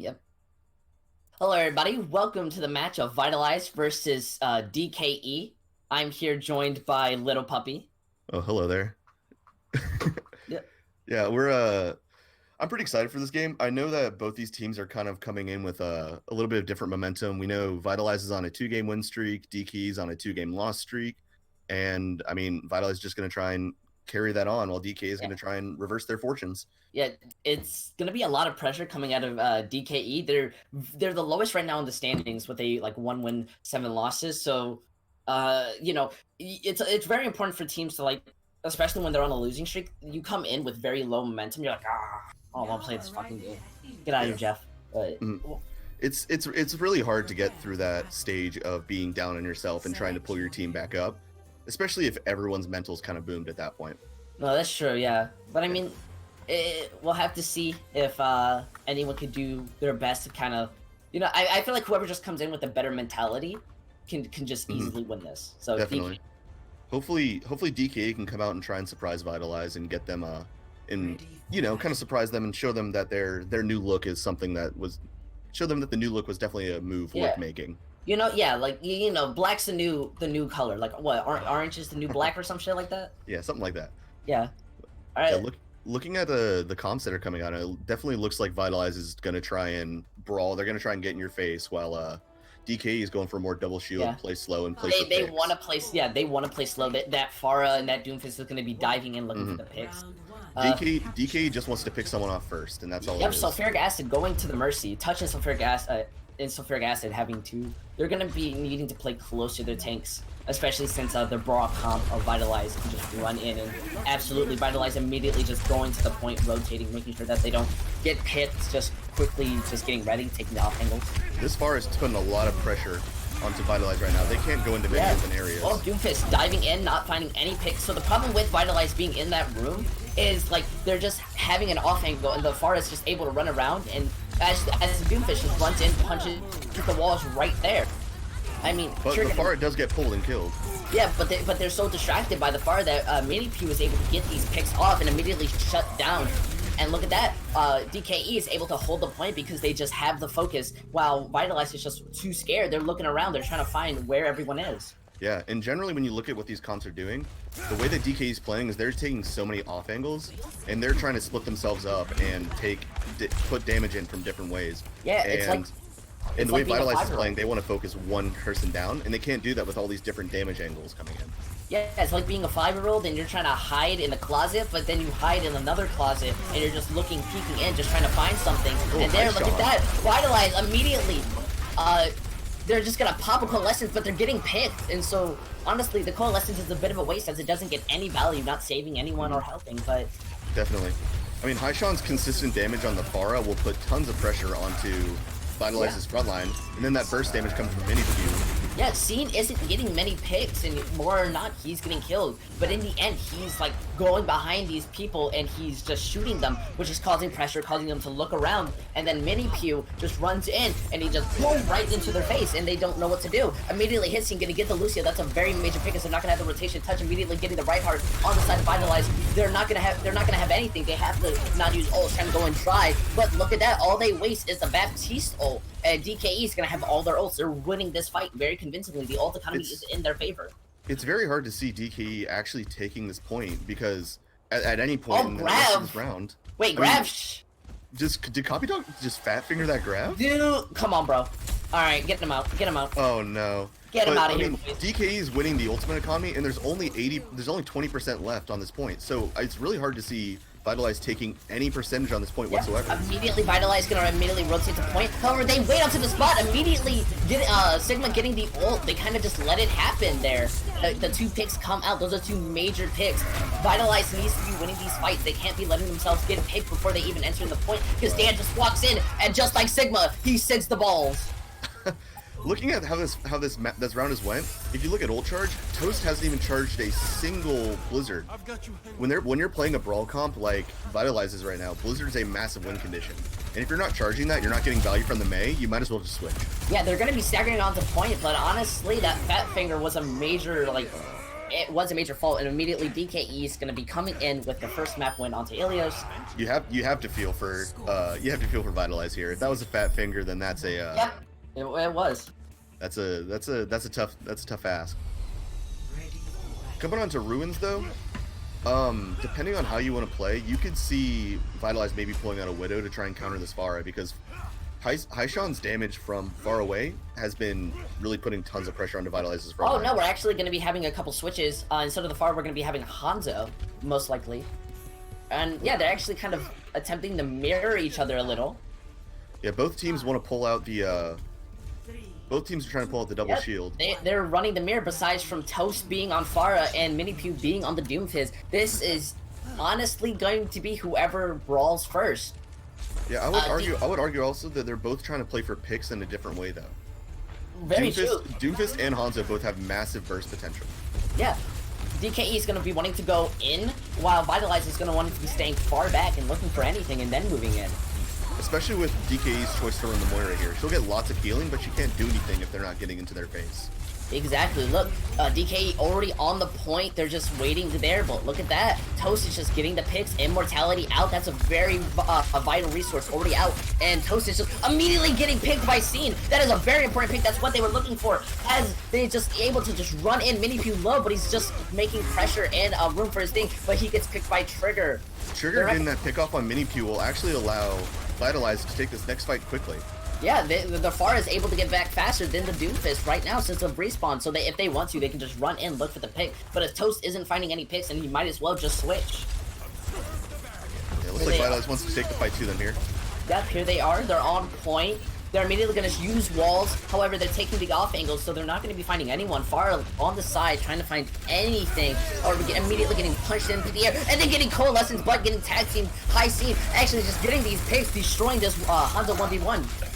Yep. Hello, everybody. Welcome to the match of Vitalize versus DKE. I'm here joined by Little Puppy. Oh, hello there. Yep. Yeah, I'm pretty excited for this game. I know that both these teams are kind of coming in with a little bit of different momentum. We know Vitalize is on a 2-game win streak, DK's on a 2-game loss streak, and I mean Vitalize is just going to try and carry that on while DK is going to try and reverse their fortunes. Yeah, it's gonna be a lot of pressure coming out of DKE. They're the lowest right now in the standings with a 1 win, 7 losses. So, it's very important for teams to especially when they're on a losing streak. You come in with very low momentum. You're like, I don't want to play this fucking game. Get out of here, Jeff. But, It's really hard to get through that stage of being down on yourself and trying to pull your team back up, especially if everyone's mentals kind of boomed at that point. No, that's true. Yeah, but I mean, we'll have to see if anyone could do their best to kind of, I feel like whoever just comes in with a better mentality can just easily win this. So definitely. Hopefully DK can come out and try and surprise Vitalize and get them kind of surprise them and show them that their new look is something that show them that the new look was definitely a move worth making. Black's the new color. Like what? Orange is the new black or some shit like that. Yeah, something like that. Yeah. All right. Yeah, looking at the comps that are coming out, it definitely looks like Vitalize is going to try and brawl. They're going to try and get in your face, while DK is going for more double shield, play slow, and play. They want to play. Yeah, they want to play slow. That Pharah and that Doomfist is going to be diving in looking for the picks. DK just wants to pick someone off first, and that's all. Yep. Sulfuric acid going to the Mercy, touching sulfuric acid. And sulfuric acid having to, they're going to be needing to play close to their tanks, especially since the broad comp of Vitalize can just run in and absolutely Vitalize immediately just going to the point, rotating, making sure that they don't get picked, just quickly just getting ready, taking the off angles. This far is putting a lot of pressure onto Vitalize right now. They can't go into many open areas. Well, Doomfist diving in, not finding any picks. So the problem with Vitalize being in that room is they're just having an off angle, and the Pharah is just able to run around, and as the Doomfist just runs in, punches, hit the walls right there. I mean, but the Pharah does get pulled and killed. Yeah, but they're so distracted by the Pharah that Mini P was able to get these picks off and immediately shut down. And look at that, DKE is able to hold the point because they just have the focus, while Vitalize is just too scared. They're looking around, they're trying to find where everyone is. Yeah, and generally when you look at what these comps are doing, the way that DK is playing is they're taking so many off angles, and they're trying to split themselves up and put damage in from different ways. Yeah, and the way Vitalize is playing, they want to focus one person down, and they can't do that with all these different damage angles coming in. Yeah, it's like being a 5-year-old and you're trying to hide in the closet, but then you hide in another closet and you're just looking, peeking in, just trying to find something. And there, look at that, Vitalize immediately, they're just gonna pop a Coalescence, but they're getting picked. And so, honestly, the Coalescence is a bit of a waste as it doesn't get any value, not saving anyone or helping, but... Definitely. I mean, Haishan's consistent damage on the Pharah will put tons of pressure onto Vitalize's front line, and then that burst damage comes from Mini Q. Yeah, Scene isn't getting many picks, and more or not, he's getting killed. But in the end, he's going behind these people, and he's just shooting them, which is causing pressure, causing them to look around. And then Mini Pew just runs in, and he just boom right into their face, and they don't know what to do. Immediately hits Scene, gonna get the Lucia. That's a very major pick, because they're not gonna have the rotation touch. Immediately getting the right heart on the side of Vitalize. They're not gonna have anything. They have to not use ult, trying to go and try. But look at that, all they waste is the Baptiste ult. And DKE is gonna have all their ults. They're winning this fight very convincingly. The ult economy is in their favor. It's very hard to see DKE actually taking this point because at any point in this round. Wait, grab. Did Copy Dog just fat finger that grab? Dude, come on, bro. All right, get him out. Get him out. Oh no. Get him out of here. DKE is winning the ultimate economy, and there's only 20% left on this point. So it's really hard to see Vitalize taking any percentage on this point whatsoever. Immediately, Vitalize gonna immediately rotate the point. However, they wait onto the spot. Immediately, Sigma getting the ult. They kind of just let it happen there. The 2 picks come out. Those are 2 major picks. Vitalize needs to be winning these fights. They can't be letting themselves get picked before they even enter the point, because Dan just walks in and just like Sigma, he sends the balls. Looking at how this round has went, if you look at ult charge, Toast hasn't even charged a single Blizzard. When you're playing a brawl comp like Vitalize is right now, Blizzard is a massive win condition. And if you're not charging that, you're not getting value from the Mei, you might as well just switch. Yeah, they're gonna be staggering onto point, but honestly, that fat finger was a major it was a major fault, and immediately DKE is going to be coming in with the first map win onto Ilios. You have to feel for Vitalize here. If that was a fat finger, then that's a Yep, it was. That's a tough ask. Coming on to Ruins though, depending on how you want to play, you could see Vitalize maybe pulling out a Widow to try and counter this Pharah, because Haishan's damage from far away has been really putting tons of pressure onto Vitalize's front line. No, we're actually going to be having a couple switches. Instead of the Pharah, we're going to be having Hanzo, most likely. And yeah, they're actually kind of attempting to mirror each other a little. Yeah, both teams want to pull out the both teams are trying to pull out the double shield. They're running the mirror, besides from Toast being on Pharah and Minipew being on the Doomfizz. This is honestly going to be whoever brawls first. Yeah, I would argue also that they're both trying to play for picks in a different way though. Very true. Doomfist and Hanzo both have massive burst potential. Yeah. DKE is going to be wanting to go in, while Vitalize is going to want to be staying far back and looking for anything and then moving in. Especially with DKE's choice to run the Moira here. She'll get lots of healing, but she can't do anything if they're not getting into their face. Exactly. Look, DKE already on the point. They're just waiting there, but look at that. Toast is just getting the picks. Immortality out. That's a very a vital resource already out. And Toast is just immediately getting picked by Scene. That is a very important pick. That's what they were looking for. As they just able to just run in Minipew low, but he's just making pressure and room for his thing. But he gets picked by Trigger. Trigger getting that pick off on Minipew will actually allow Vitalize to take this next fight quickly. Yeah, the Pharah is able to get back faster than the Doomfist right now since of respawn, so if they want to, they can just run in, look for the pick. But if Toast isn't finding any picks, and he might as well just switch. Yeah, it looks like Vitalize wants to take the fight to them here. Yep, here they are. They're on point. They're immediately going to use walls. However, they're taking the off angles, so they're not going to be finding anyone. Pharah on the side, trying to find anything, or immediately getting punched into the air, and then getting Coalescence, but getting tag team high scene. Actually, just getting these picks, destroying this Hanzo 1v1.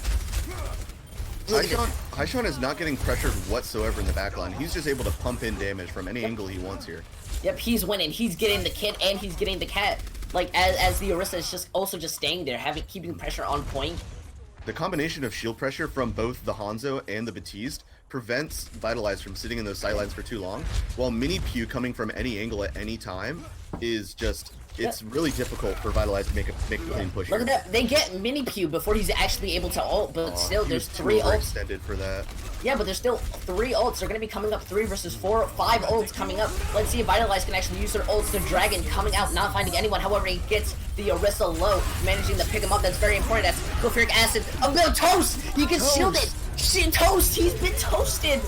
Haishan is not getting pressured whatsoever in the backline. He's just able to pump in damage from any angle he wants here. Yep, he's winning. He's getting the kid and he's getting the cat. Like as the Orisa is just also just staying there, keeping pressure on point. The combination of shield pressure from both the Hanzo and the Batiste prevents Vitalize from sitting in those sidelines for too long, while Minipew coming from any angle at any time is just... It's really difficult for Vitalize to make a clean push. Look at that. They get Minipew before he's actually able to ult, but still there's 3 ults. Extended for that. Yeah, but there's still 3 ults. They're going to be coming up 3 versus 4, 5 ults coming up. Let's see if Vitalize can actually use their ults. The Dragon coming out, not finding anyone. However, he gets the Orisa low, managing to pick him up. That's very important. That's sulfuric acid. I'm going to Toast! He can shield it! Toast! He's been toasted!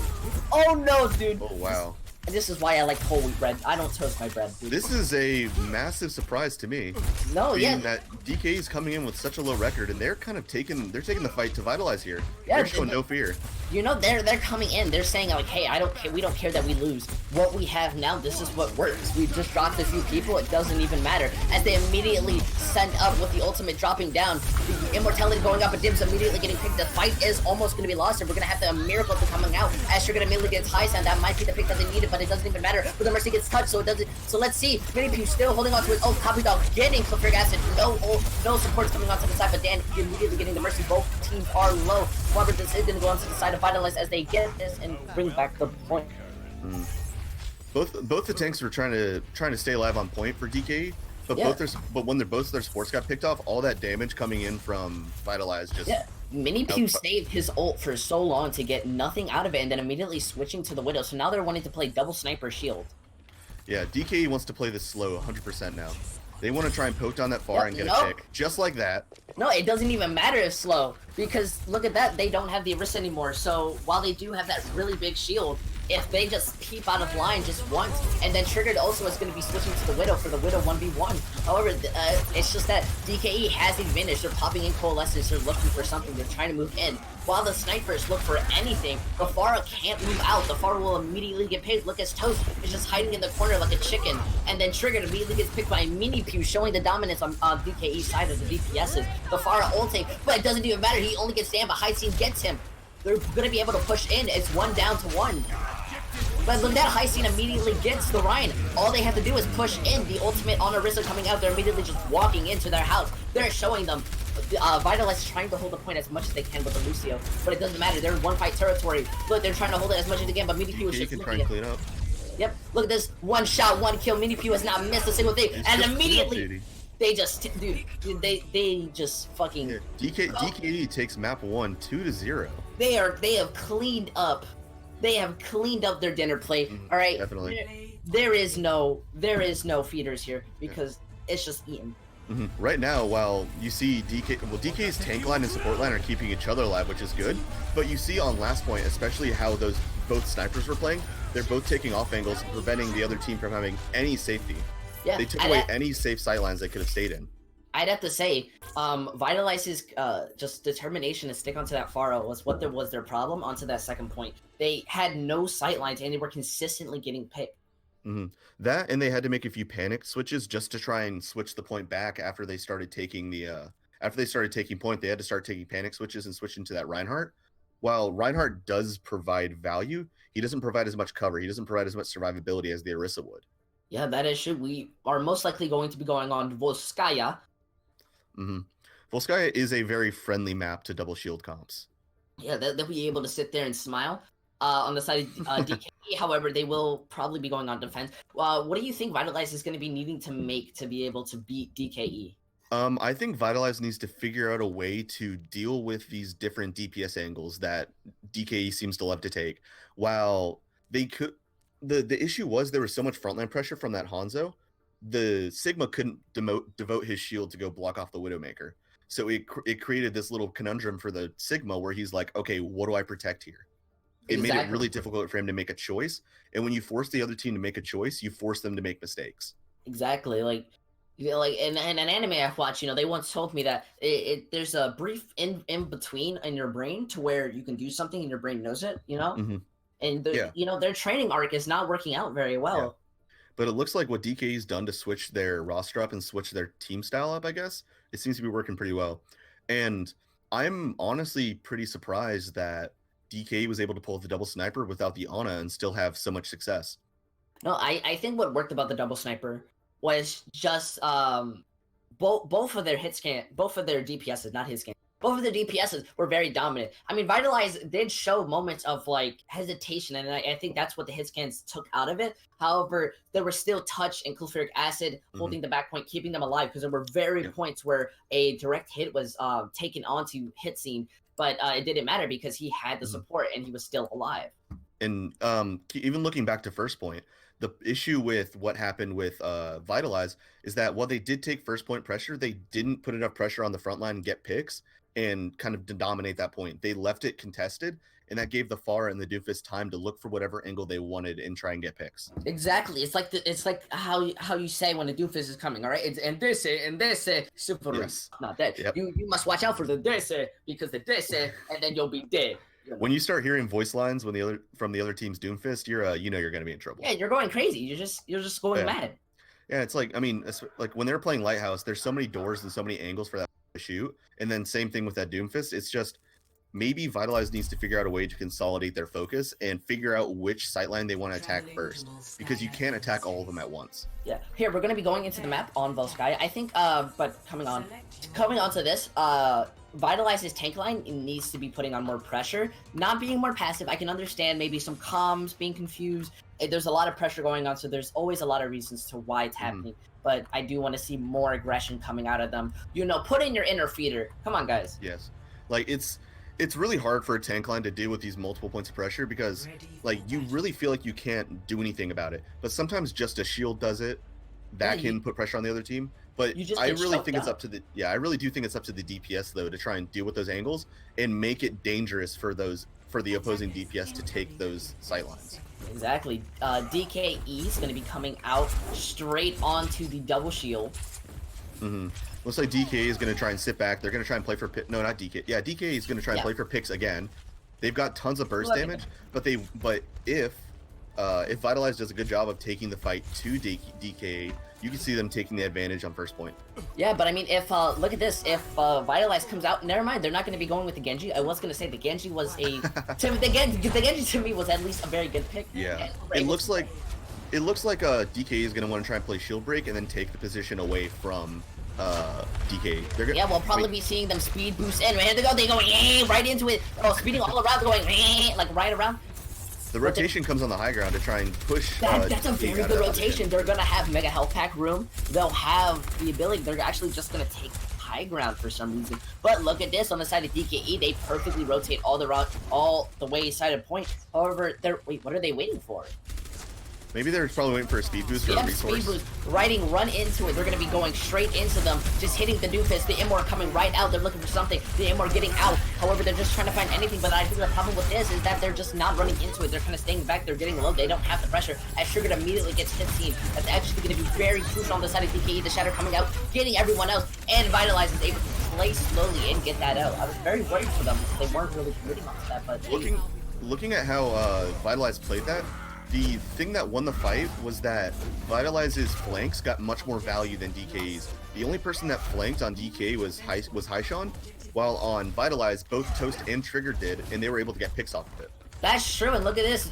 Oh no, dude. Oh wow. And this is why I like whole wheat bread. I don't toast my bread, dude. This is a massive surprise to me. No, yeah. That DK is coming in with such a low record, and they're kind of taking the fight to Vitalize here. Yeah, they're showing no fear. You know, they're coming in. They're saying like, hey, I don't care. We don't care that we lose. What we have now, this is what works. We've just dropped a few people. It doesn't even matter. As they immediately send up with the ultimate dropping down, the immortality going up, and Dibs immediately getting picked. The fight is almost going to be lost, and we're going to have the miracle to coming out. As you're going to immediately get high sound, that might be the pick that they needed, but it doesn't even matter. But the Mercy gets touched, so it doesn't. So let's see. Minipew still holding on to his ult. Copy Dog getting sulfuric acid. No ult, no supports coming onto the side, but Dan immediately getting the Mercy. Both teams are low. However, this is going to go onto the side of Vitalize as they get this and bring back the point. Both the tanks were trying to stay alive on point for DK, but when both their sports got picked off, all that damage coming in from Vitalize just. Yeah. Minipew saved his ult for so long to get nothing out of it, and then immediately switching to the Widow. So now they're wanting to play double sniper shield. Yeah, DK wants to play this slow 100% now. They want to try and poke down that far and get a pick. Just like that. No, it doesn't even matter if slow, because look at that, they don't have the Orisa anymore. So while they do have that really big shield, if they just keep out of line just once, and then Triggered also is going to be switching to the Widow for the Widow 1v1. However, it's just that DKE has the advantage. They're popping in Coalescence, they're looking for something, they're trying to move in. While the snipers look for anything, the Pharah can't move out. The Pharah will immediately get picked. Look, as Toast is just hiding in the corner like a chicken, and then Triggered immediately gets picked by Minipew, showing the dominance on DKE's side of the DPSs. The Pharah ulting, but it doesn't even matter. He only gets stand, but High Scene gets him. They're going to be able to push in. It's 1 down to 1. But look at that, High Scene immediately gets the Ryan. All they have to do is push in. The ultimate on Orisa coming out. They're immediately just walking into their house. They're showing them. Vitalize is trying to hold the point as much as they can with the Lucio, but it doesn't matter. They're in 1-fight territory. Look, they're trying to hold it as much as they can, but Minipew is just can try and clean up. Yep. Look at this. One shot, one kill. Mini Pew has not missed a single thing, and immediately they just, dude, they just fucking. Yeah, DKE takes map 1 2-0. They have cleaned up. They have cleaned up their dinner plate. All right. Definitely. There is no feeders here because it's just eaten. Right now, while you see DK's tank line and support line are keeping each other alive, which is good. But you see on last point, especially how both snipers were playing, they're both taking off angles, preventing the other team from having any safety. Yeah, they took away any safe sight lines they could have stayed in. I'd have to say, Vitalize's just determination to stick onto that Pharaoh was their problem onto that second point. They had no sight lines and they were consistently getting picked. That, and they had to make a few panic switches just to try and switch the point back after they started taking point. They had to start taking panic switches and switch into that Reinhardt. While Reinhardt does provide value, he doesn't provide as much cover. He doesn't provide as much survivability as the Orisa would. Yeah, that is true. We are most likely going to be going on Volskaya. Volskaya is a very friendly map to double shield comps. Yeah, they'll be able to sit there and smile. On the side of DKE, however, they will probably be going on defense. What do you think Vitalize is going to be needing to make to be able to beat DKE? I think Vitalize needs to figure out a way to deal with these different DPS angles that DKE seems to love to take. While they could, the issue was there was so much frontline pressure from that Hanzo, the Sigma couldn't devote his shield to go block off the Widowmaker. So it created this little conundrum for the Sigma where he's like, okay, what do I protect here? It made it really difficult for him to make a choice. And when you force the other team to make a choice, you force them to make mistakes. Exactly. Like in an anime I've watched, they once told me that there's a brief in between in your brain to where you can do something and your brain knows it, And their training arc is not working out very well. Yeah. But it looks like what DKE's done to switch their roster up and switch their team style up, I guess, it seems to be working pretty well. And I'm honestly pretty surprised that DKE was able to pull the double sniper without the Ana and still have so much success. No, I think what worked about the double sniper was just both of their hit scan, both of their DPSs, not his scan. Both of their DPSs were very dominant. I mean, Vitalize did show moments of hesitation, and I think that's what the hit scans took out of it. However, there were still touch and sulfuric acid holding the back point, keeping them alive, because there were points where a direct hit was taken onto hit scene, but it didn't matter because he had the support and he was still alive. And even looking back to first point, the issue with what happened with Vitalize is that while they did take first point pressure, they didn't put enough pressure on the front line and get picks and kind of to dominate that point. They left it contested, and that gave the Pharah and the Doofus time to look for whatever angle they wanted and try and get picks. Exactly. It's like how you say when the Doofus is coming, all right? It's and this super not that. Yep. You must watch out for the this because the this and then you'll be dead. When you start hearing voice lines from the other team's Doomfist, you're you're gonna be in trouble. Yeah, you're going crazy. You're just going mad. Yeah, it's like, I mean, like when they're playing Lighthouse, there's so many doors and so many angles for that to shoot, and then same thing with that Doomfist. It's just maybe Vitalize needs to figure out a way to consolidate their focus and figure out which sightline they want to attack first, because you can't attack all of them at once. Yeah, here we're gonna be going into the map on Volskaya. I think, but coming on to this, Vitalize's tank line needs to be putting on more pressure, not being more passive. I can understand maybe some comms being confused. There's a lot of pressure going on, so there's always a lot of reasons to why it's happening. But I do want to see more aggression coming out of them. Put in your inner feeder. Come on, guys. Yes, like it's really hard for a tank line to deal with these multiple points of pressure because you really feel like you can't do anything about it. But sometimes just a shield does it. That can put pressure on the other team. But I really think it's up to I really do think it's up to the DPS though to try and deal with those angles and make it dangerous for the opposing DPS to take those sightlines. Exactly. DKE is going to be coming out straight onto the double shield. Looks like DK is going to try and sit back. They're going to try and play for no, not DK. Yeah, DK is going to try and play for picks again. They've got tons of burst damage, but if Vitalize does a good job of taking the fight to DK, you can see them taking the advantage on first point. Yeah, but I mean, if look at this, if Vitalize comes out, never mind, they're not going to be going with the Genji. I was going to say the Genji was the Genji to me was at least a very good pick. Yeah, it looks like DK is going to want to try and play shield break and then take the position away from DK. We'll probably be seeing them speed boost in. They're going right into it. Oh, speeding all around, going like right around. The rotation comes on the high ground to try and push. That's a very good rotation. They're gonna have mega health pack room. They'll have the ability. They're actually just gonna take high ground for some reason. But look at this on the side of DKE. They perfectly rotate all the way side of point. However, wait, what are they waiting for? Maybe they're probably waiting for a speed boost or a resource. Speed boost. Run into it. They're going to be going straight into them, just hitting the doofus. The Immor coming right out. They're looking for something. The Immor getting out. However, they're just trying to find anything. But I think the problem with this is that they're just not running into it. They're kind of staying back. They're getting low. They don't have the pressure. As Kruger immediately gets hit team. That's actually going to be very crucial on the side of DKE. The Shatter coming out, getting everyone else, and Vitalize is able to play slowly and get that out. I was very worried for them. They weren't really committing on that. But looking at how Vitalize played that, the thing that won the fight was that Vitalize's flanks got much more value than DK's. The only person that flanked on DK was Haishan, while on Vitalize, both Toast and Trigger did, and they were able to get picks off of it. That's true, and look at this.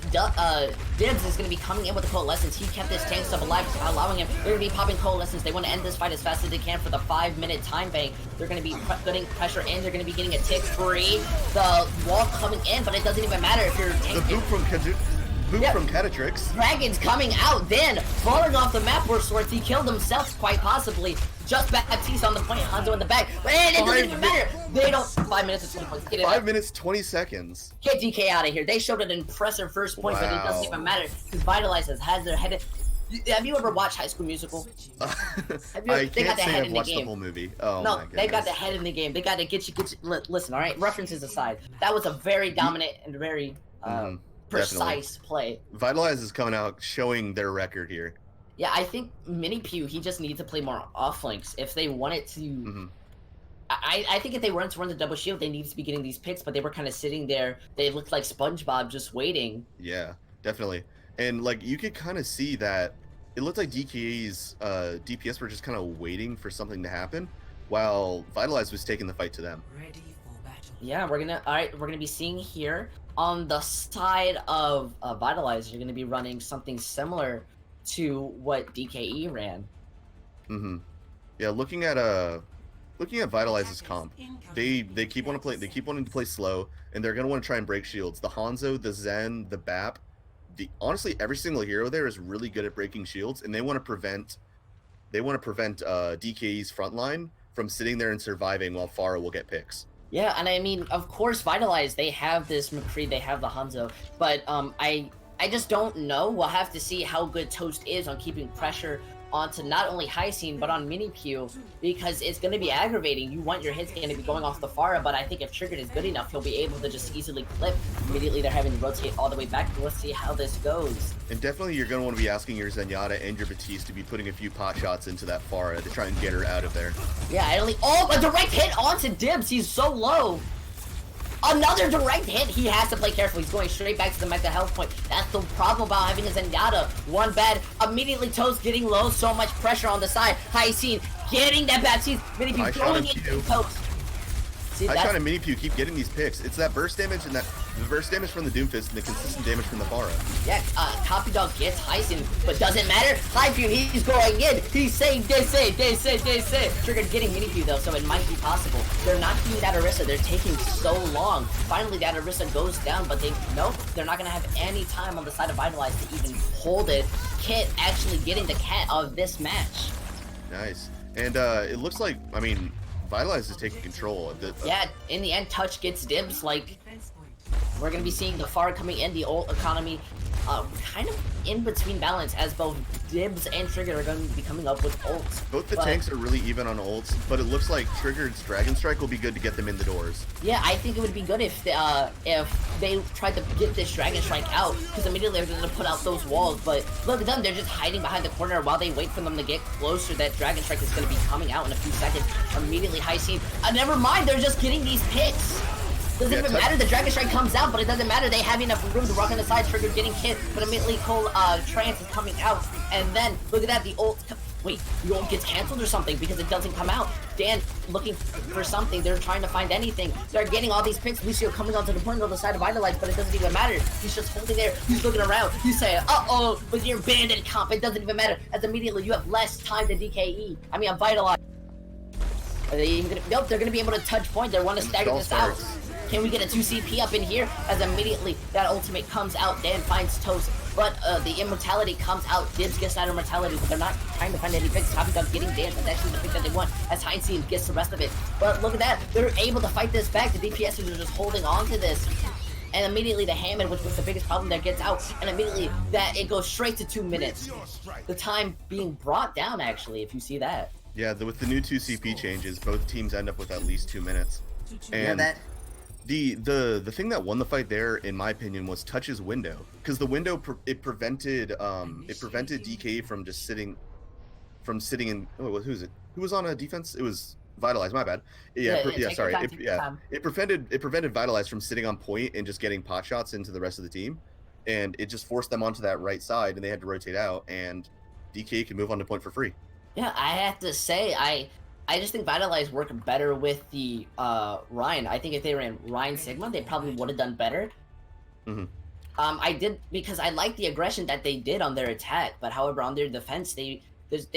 Dibs is going to be coming in with the Coalescence. He kept this tank sub alive, allowing him. They're going to be popping Coalescence. They want to end this fight as fast as they can for the 5-minute time bank. They're going to be putting pressure in. They're going to be getting a tick free. The wall coming in, but it doesn't even matter if you're tanking. The boot from Catatrix. Dragon's coming out, then falling off the map where sorts. He killed himself, quite possibly. Just Baptiste on the point, Hanzo in the back. And it doesn't even matter. They don't. 5 minutes and 20 points. Get it 5 minutes, 20 seconds. Get DK out of here. They showed an impressive first point, but it doesn't even matter because Vitalize has their head. Have you ever watched High School Musical? I can't say I've watched the whole movie. Oh no, my goodness. they got the head in the game. They got to get you. Listen, all right. References aside, that was a very dominant and very precise play. Vitalize is coming out showing their record here. Yeah, I think Mini Pew, he just needs to play more off flanks if they wanted to. I think if they wanted to run the double shield, they needed to be getting these picks, but they were kind of sitting there. They looked like SpongeBob just waiting. Yeah, definitely. And like you could kind of see that it looked like DK's DPS were just kind of waiting for something to happen, while Vitalize was taking the fight to them. Ready for battle. Yeah, we're gonna be seeing here on the side of Vitalize, you're gonna be running something similar to what DKE ran. Yeah, looking at Vitalize's comp, they keep wanting to play slow, and they're gonna want to try and break shields. The Hanzo, the Zen, the Bap, honestly every single hero there is really good at breaking shields, and they want to prevent DKE's front line from sitting there and surviving while Pharah will get picks. Yeah, and I mean, of course, Vitalize, they have this McCree, they have the Hanzo, but I just don't know. We'll have to see how good Toast is on keeping pressure onto not only High Scene, but on Mini Pew, because it's going to be aggravating. You want your hits going to be going off the Pharah, but I think if Triggered is good enough, he'll be able to just easily clip. Immediately, they're having to rotate all the way back. Let's see how this goes. And definitely, you're going to want to be asking your Zenyatta and your Baptiste to be putting a few pot shots into that Pharah to try and get her out of there. Yeah, a direct hit onto Dibs. He's so low. Another direct hit. He has to play careful. He's going straight back to the mega health point. That's the problem about having a Zenyatta. One bad. Immediately Toast getting low. So much pressure on the side. High Scene getting that Baptiste. Mini Pew going into Toast. Haishan and Mini Pew keep getting these picks. It's that burst damage and the burst damage from the Doomfist and the consistent damage from the Pharah. Yeah, Copy Dog gets Heisen, but doesn't matter. High Pew, he's going in. He's saying, they say. Trigger getting Mini Pew though, so it might be possible. They're not doing that Orisa. They're taking so long. Finally, that Orisa goes down, but they're not going to have any time on the side of Vitalize to even hold it. Kit actually getting the cat of this match. Nice. And it looks like, I mean, Vitalize is taking control of the. Yeah, in the end, Touch gets Dibs. Like, we're gonna be seeing the Pharah coming in, the ult economy, kind of in between balance, as both Dibs and Trigger are going to be coming up with ults. Both the tanks are really even on ults, but it looks like Trigger's Dragon Strike will be good to get them in the doors. Yeah, I think it would be good if they tried to get this Dragon Strike out, because immediately they're going to put out those walls. But look at them, they're just hiding behind the corner while they wait for them to get closer. That Dragon Strike is going to be coming out in a few seconds. Immediately High Scene. Never mind, they're just getting these picks. Doesn't even matter, the Dragon Strike comes out, but it doesn't matter, they have enough room to rock on the side, Trigger getting hit, but immediately Trance is coming out, and then, look at that, the ult, wait, the ult gets cancelled or something, because it doesn't come out. Dan looking for something, they're trying to find anything, they're getting all these picks, Lucio coming onto the point on the side of Vitalize, but it doesn't even matter, he's just holding there, he's looking around, you say, uh-oh, with your bandit comp, it doesn't even matter, as immediately you have less time to DKE, I mean, Vitalize. Are they even gonna, nope, they're gonna be able to touch point, they want to stagger this out. Can we get a 2 CP up in here? As immediately that ultimate comes out, Dan finds Toast, but the immortality comes out. Dibs gets that immortality, but they're not trying to find any picks. Copy Dog getting Dan. That's actually the pick that they want, as Heinstein gets the rest of it. But look at that, they're able to fight this back. The DPSers are just holding on to this. And immediately the Hammond, which was the biggest problem there, gets out, and immediately that it goes straight to 2 minutes. The time being brought down, actually, if you see that. Yeah, with the new 2 CP changes, both teams end up with at least 2 minutes. And the thing that won the fight there, in my opinion, was Touch's window, because the window it prevented DK from just sitting in. Oh, who's it? Who was on a defense? It was Vitalize, my bad. Sorry. It prevented Vitalize from sitting on point and just getting pot shots into the rest of the team, and it just forced them onto that right side, and they had to rotate out, and DK can move on to point for free. Yeah, I have to say, I just think Vitalize work better with the Ryan. I think if they ran Ryan Sigma, they probably would have done better. I did, because I like the aggression that they did on their attack, but however on their defense they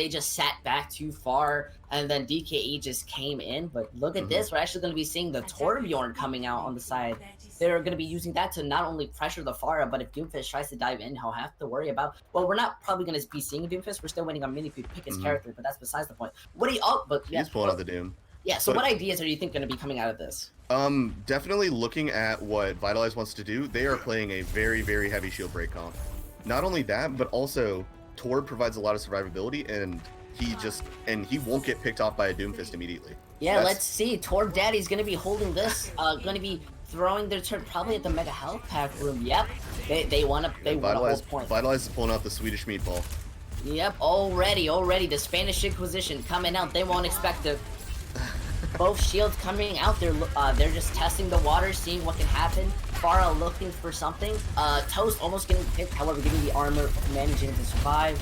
just sat back too far, and then DKE just came in. But look at this, we're actually going to be seeing the Torbjorn coming out on the side. They're going to be using that to not only pressure the Pharah, but if Doomfist tries to dive in, he'll have to worry about... Well, we're not probably going to be seeing Doomfist. We're still waiting on Mini to pick his character, but that's besides the point. What do you... Oh, but yeah, he's pulling out the Doom. Yeah, so what ideas are you think going to be coming out of this? Definitely looking at what Vitalize wants to do, they are playing a very, very heavy shield break comp. Not only that, but also Torb provides a lot of survivability, and he won't get picked off by a Doomfist immediately. Yeah, let's see. Torb Daddy's going to be holding this, going to be throwing their turn probably at the Mega Health Pack room. Yep, they want to hold point. Vitalize is pulling out the Swedish meatball. Yep, already the Spanish Inquisition coming out. They won't expect it. Both shields coming out. They're just testing the water, seeing what can happen. Pharah looking for something. Toast almost getting picked, however, getting the armor, managing to survive.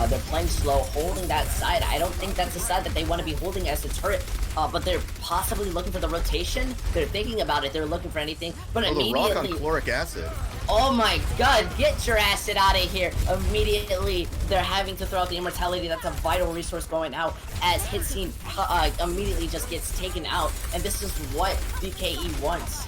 They're playing slow, holding that side. I don't think that's the side that they want to be holding as a turret, but they're possibly looking for the rotation. They're thinking about it. They're looking for anything, but immediately... the rock on chloric acid. Oh my god, get your acid out of here. Immediately, they're having to throw out the immortality. That's a vital resource going out, as Hitscene immediately just gets taken out, and this is what DKE wants.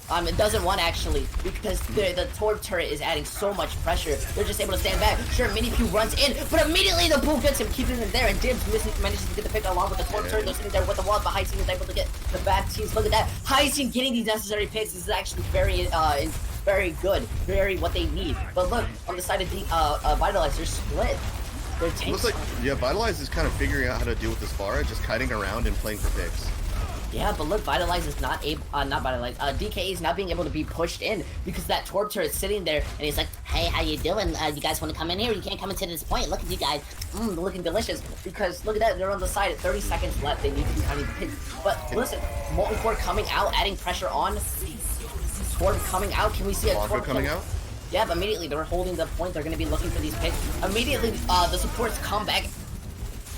It doesn't want, actually, because the Torb turret is adding so much pressure. They're just able to stand back. Sure, Mini Pew runs in, but immediately the pool gets him, keeping him there, and Dibs manages to get the pick along with the Torb turret. They're sitting there with the wall, but Heinstein is able to get the back teams. Look at that. Heinstein getting these necessary picks is actually very good, very what they need. But look, on the side of Vitalize, they're split. They're tanks. Looks like, yeah, Vitalize is kind of figuring out how to deal with this Pharah, just kiting around and playing for picks. Yeah, but look, Vitalize is not able, DK is not being able to be pushed in because that Torb turret is sitting there, and he's like, hey, how you doing? You guys want to come in here? You can't come into this point. Look at you guys. Looking delicious. Because look at that, they're on the side at 30 seconds left. They need to kind of hit. But listen, Molten Core coming out, adding pressure on. Torb coming out. Can we see a Torb coming out? Yeah, but immediately they're holding the point. They're going to be looking for these picks. Immediately, the supports come back.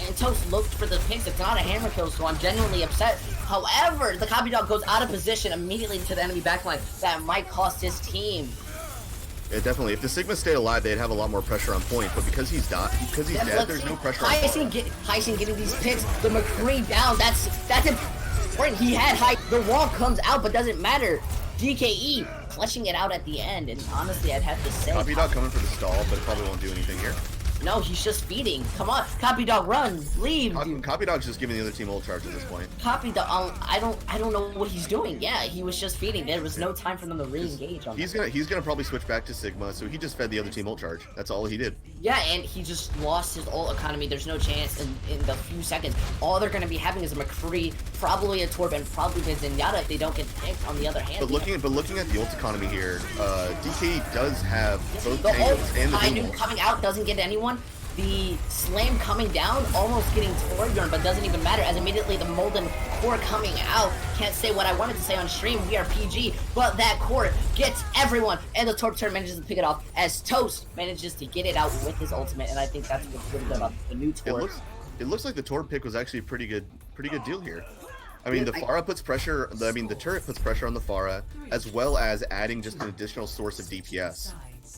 And Toast looked for the picks. It's not a hammer kill, so I'm genuinely upset. However, the Copy Dog goes out of position immediately to the enemy backline. That might cost his team. Yeah, definitely. If the Sigma stayed alive, they'd have a lot more pressure on point. But because he's dead, there's no pressure on point. Heinstein getting these picks. The McCree down. That's important. He had high. The wall comes out, but doesn't matter. DKE clutching it out at the end. And honestly, I'd have to say, Copy Dog coming for the stall, but it probably won't do anything here. No, he's just feeding. Come on, Copy Dog, run, leave. Copy Dog's just giving the other team ult charge at this point. Copy Dog, I don't know what he's doing. Yeah, he was just feeding. There was no time for them to re-engage on. He's gonna probably switch back to Sigma, so he just fed the other team ult charge. That's all he did. Yeah, and he just lost his ult economy. There's no chance in the few seconds. All they're gonna be having is a McCree, probably a Torb, and probably a Zenyatta if they don't get picked. On the other hand, but looking at the ult economy here, DK does have both angles and the High coming out doesn't get anyone. The Slam coming down, almost getting Torbjorn, but doesn't even matter as immediately the Molten Core coming out. Can't say what I wanted to say on stream, we are PG, but that core gets everyone, and the Torb turret manages to pick it off as Toast manages to get it out with his ultimate, and I think that's what's really good about the new Torb. It looks like the Torb pick was actually a pretty good deal here. I mean, the Pharah puts pressure, the turret puts pressure on the Pharah, as well as adding just an additional source of DPS.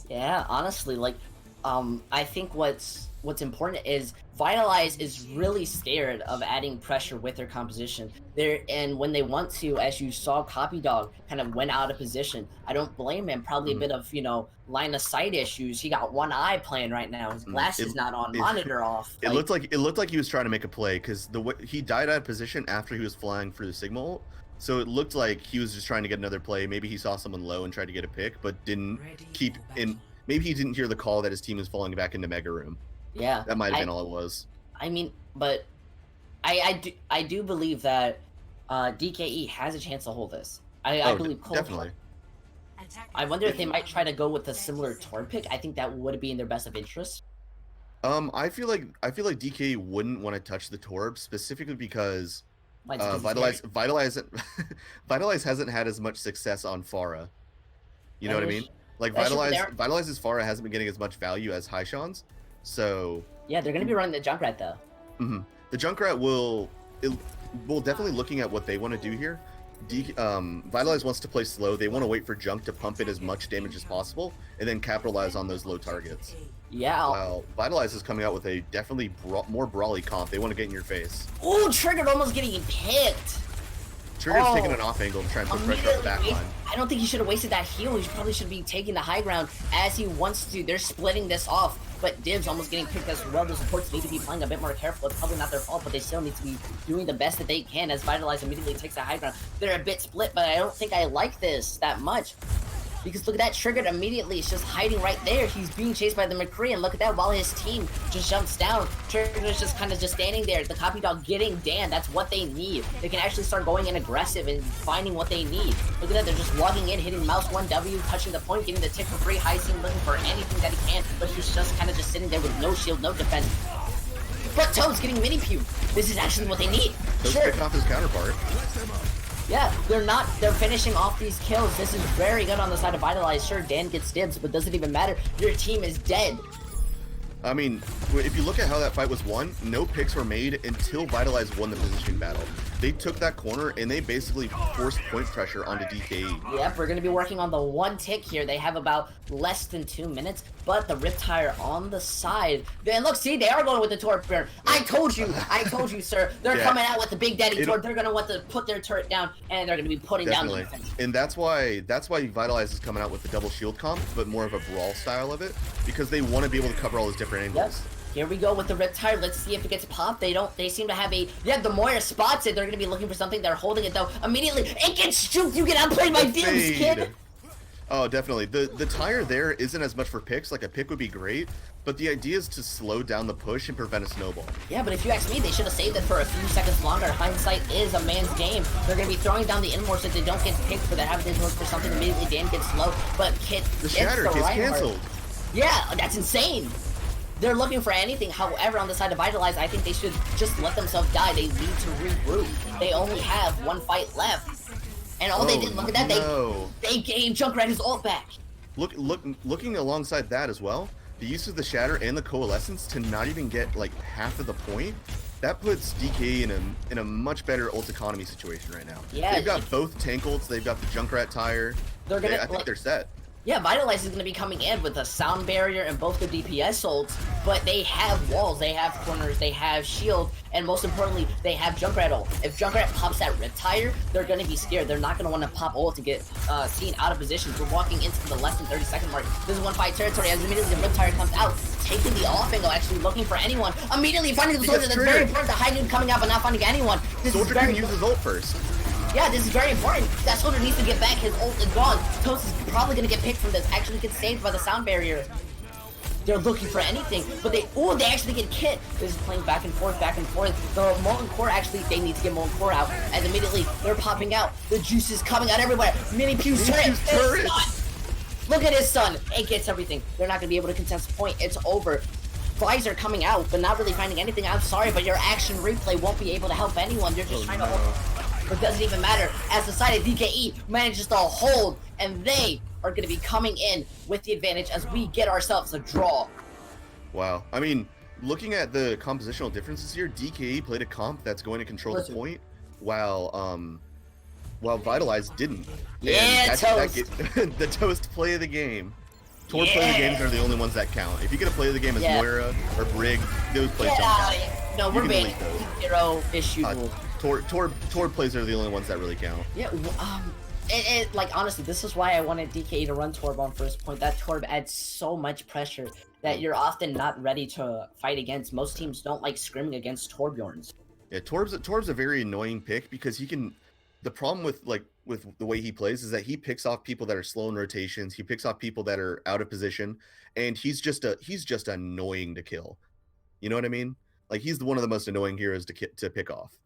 Yeah, honestly, like, I think what's what's important is Vitalize is really scared of adding pressure with their composition. And when they want to, as you saw, Copy Dog kind of went out of position. I don't blame him. Probably a bit of line of sight issues. He got one eye playing right now. His glasses not on, monitor off. It looked like he was trying to make a play because the way he died out of position after he was flying through the Sigma ult. So it looked like he was just trying to get another play. Maybe he saw someone low and tried to get a pick, but didn't keep in. Maybe he didn't hear the call that his team was falling back into Mega Room. Yeah, that might have been all it was. I mean, but I do believe that DKE has a chance to hold this. I believe Cole definitely. I wonder if they might try to go with a similar Torb pick. I think that would be in their best of interest. I feel like DKE wouldn't want to touch the Torb specifically because Vitalize hasn't had as much success on Pharah. You know what I mean? Like Vitalize's Pharah hasn't been getting as much value as Haishan's. So yeah, they're gonna be running the Junkrat though. The Junkrat will definitely looking at what they want to do here. Vitalize wants to play slow. They want to wait for Junk to pump in as much damage as possible and then capitalize on those low targets. Yeah. While Vitalize is coming out with a definitely more brawly comp. They want to get in your face. Ooh, Triggered almost getting picked. Trigger's taking an off angle to try and put pressure on the back line. I don't think he should have wasted that heal. He probably should be taking the high ground as he wants to. They're splitting this off, but Div's almost getting picked as well. The supports need to be playing a bit more careful. It's probably not their fault, but they still need to be doing the best that they can as Vitalize immediately takes the high ground. They're a bit split, but I don't think I like this that much. Because look at that, Triggered immediately is just hiding right there. He's being chased by the McCree, and look at that, while his team just jumps down, Triggered's just kind of just standing there. The Copy Dog getting Dan, that's what they need. They can actually start going in aggressive and finding what they need. Look at that, they're just logging in, hitting mouse 1W, touching the point, getting the tick for free, high team looking for anything that he can, but he's just kind of just sitting there with no shield, no defense. But Toad's getting mini pew. This is actually what they need. Toad's picking off his counterpart. Yeah, they're finishing off these kills. This is very good on the side of Vitalize. Sure, Dan gets dibs, but doesn't even matter. Your team is dead. I mean, if you look at how that fight was won, no picks were made until Vitalize won the positioning battle. They took that corner and they basically forced point pressure onto DKE. Yep, we're going to be working on the one tick here. They have about less than 2 minutes, but the Riptire on the side. Then look, see, they are going with the Torp here. I told you, sir. They're coming out with the Big Daddy Torp. They're going to want to put their turret down, and they're going to be putting down the defense. And that's why Vitalize is coming out with the double shield comp, but more of a brawl style of it, because they want to be able to cover all those different angles. Yep. Here we go with the Riptire. Let's see if it gets popped. They seem to have the Moira spots it. They're going to be looking for something. They're holding it, though. Immediately, it gets juked. You get outplayed by Dibs, kid. Oh, definitely. The tire there isn't as much for picks. Like, a pick would be great, but the idea is to slow down the push and prevent a snowball. Yeah, but if you ask me, they should have saved it for a few seconds longer. Hindsight is a man's game. They're going to be throwing down the Inmore so they don't get picked, but they're having to look for something. Immediately, Dan gets low, but Kit the shatter gets canceled. Yeah, that's insane. They're looking for anything. However, on the side of Vitalize, I think they should just let themselves die. They need to regroup. They only have one fight left. And all they did, look at that, they gave Junkrat his ult back. Looking alongside that as well, the use of the Shatter and the Coalescence to not even get like half of the point, that puts DK in a much better ult economy situation right now. Yeah, they've got both tank ults, they've got the Junkrat tire. I think they're set. Yeah, Vitalize is going to be coming in with a sound barrier and both the DPS ults, but they have walls, they have corners, they have shield, and most importantly, they have Junkrat ult. If Junkrat pops that Riptire, they're going to be scared. They're not going to want to pop ult to get seen out of position. We're walking into the less than 30-second mark. This is one fight territory as immediately the Riptire comes out, taking the off angle, actually looking for anyone. Immediately finding the soldier. That's very important. The high noon coming out, but not finding anyone. Soldier can use his ult first. Yeah, this is very important. That soldier needs to get back. His ult is gone. Toast is probably going to get picked from this. Actually gets saved by the sound barrier. They're looking for anything, but they actually get kit. This is playing back and forth, back and forth. The Molten Core, actually, they need to get Molten Core out, and immediately they're popping out. The juice is coming out everywhere. Mini Pew's turret. Look at his son. It gets everything. They're not going to be able to contest the point. It's over. Flies are coming out, but not really finding anything. I'm sorry, but your action replay won't be able to help anyone. You're just trying to hold. It doesn't even matter, as the side of DKE manages to hold, and they are going to be coming in with the advantage as we get ourselves a draw. Wow. I mean, looking at the compositional differences here, DKE played a comp that's going to control the point, while Vitalize didn't. Yeah, Toast. The Toast play of the game. Tor play the games are the only ones that count. If you get to play the game as Moira or Brig, those plays don't count. No, we're banned. 0 issue rule. Tor plays are the only ones that really count. Yeah, like honestly, this is why I wanted DKE to run Torb on first point. That Torb adds so much pressure that you're often not ready to fight against. Most teams don't like scrimming against Torbjorns. Yeah, Torb's a very annoying pick because he can. The problem with the way he plays is that he picks off people that are slow in rotations. He picks off people that are out of position, and he's just annoying to kill. You know what I mean? Like he's one of the most annoying heroes to pick off.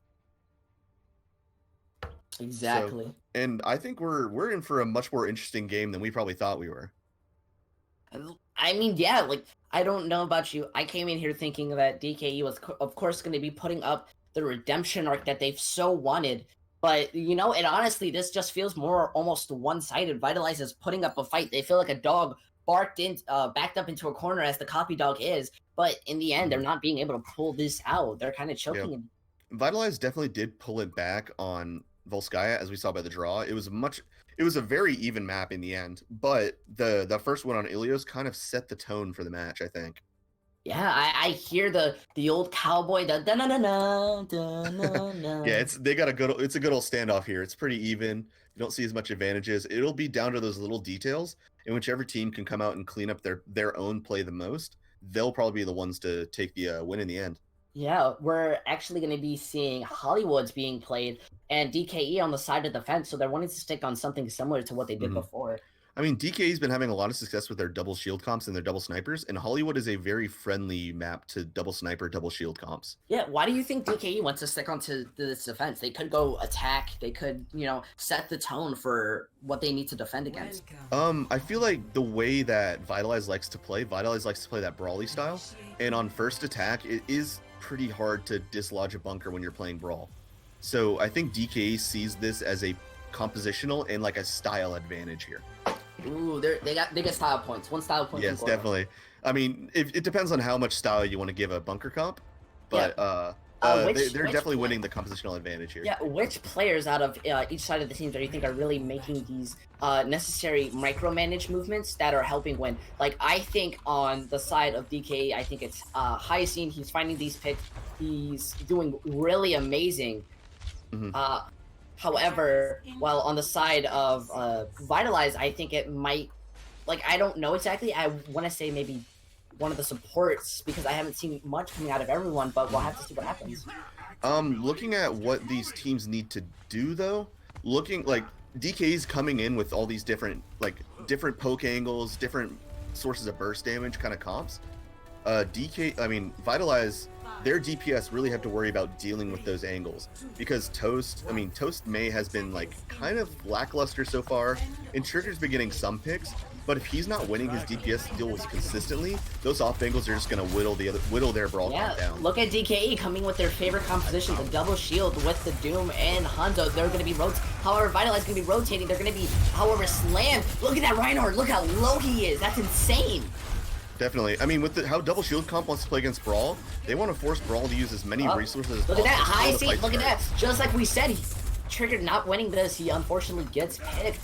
Exactly. So, and I think we're in for a much more interesting game than we probably thought we were. I mean, yeah, like I don't know about you. I came in here thinking that DKE was of course going to be putting up the redemption arc that they've so wanted. But, you know, and honestly, this just feels more almost one-sided. Vitalize is putting up a fight. They feel like a dog backed up into a corner as the copy dog is. But in the end, they're not being able to pull this out. They're kind of choking him. Vitalize definitely did pull it back on Volskaya, as we saw by the draw. It was a very even map in the end. But the first one on Ilios kind of set the tone for the match, I think. Yeah, I hear the old cowboy da na na na da na na. Yeah, it's a good old standoff here. It's pretty even. You don't see as much advantages. It'll be down to those little details, and whichever team can come out and clean up their own play the most, they'll probably be the ones to take the win in the end. Yeah, we're actually going to be seeing Hollywoods being played and DKE on the side of the fence, so they're wanting to stick on something similar to what they did before. I mean, DKE's been having a lot of success with their double shield comps and their double snipers, and Hollywood is a very friendly map to double sniper, double shield comps. Yeah, why do you think DKE wants to stick onto this defense? They could go attack. They could, you know, set the tone for what they need to defend against. I feel like the way that Vitalize likes to play that brawly style, and on first attack, it is pretty hard to dislodge a bunker when you're playing brawl. So I think DKE sees this as a compositional and like a style advantage here. Ooh, they got style points. 1 style point. Yes, definitely. I mean, it depends on how much style you want to give a bunker comp, but they're definitely winning the compositional advantage here. Yeah, which players out of each side of the teams do you think are really making these necessary micromanage movements that are helping win? Like, I think on the side of DKE, I think it's Hyacinth. He's finding these picks. He's doing really amazing. However, while on the side of Vitalize, I think it might, like, I don't know exactly. I want to say maybe one of the supports because I haven't seen much coming out of everyone, but we'll have to see what happens. Looking at what these teams need to do, though, looking like DK's coming in with all these different poke angles, different sources of burst damage kind of comps. Vitalize, their DPS really have to worry about dealing with those angles because Toast May has been like kind of lackluster so far, and Trigger's been getting some picks, but if he's not winning his DPS deals consistently, those off angles are just gonna whittle their brawl count down. Look at DKE coming with their favorite composition, the double shield with the Doom and Hanzo. They're gonna be however, Vitalize is gonna be rotating. They're gonna be, however, slammed. Look at that Reinhardt. Look how low he is. That's insane. Definitely. I mean, with how Double Shield Comp wants to play against Brawl, they want to force Brawl to use as many resources as possible. Look at that high seat. Look at that. Just like we said, he triggered not winning this. He unfortunately gets picked.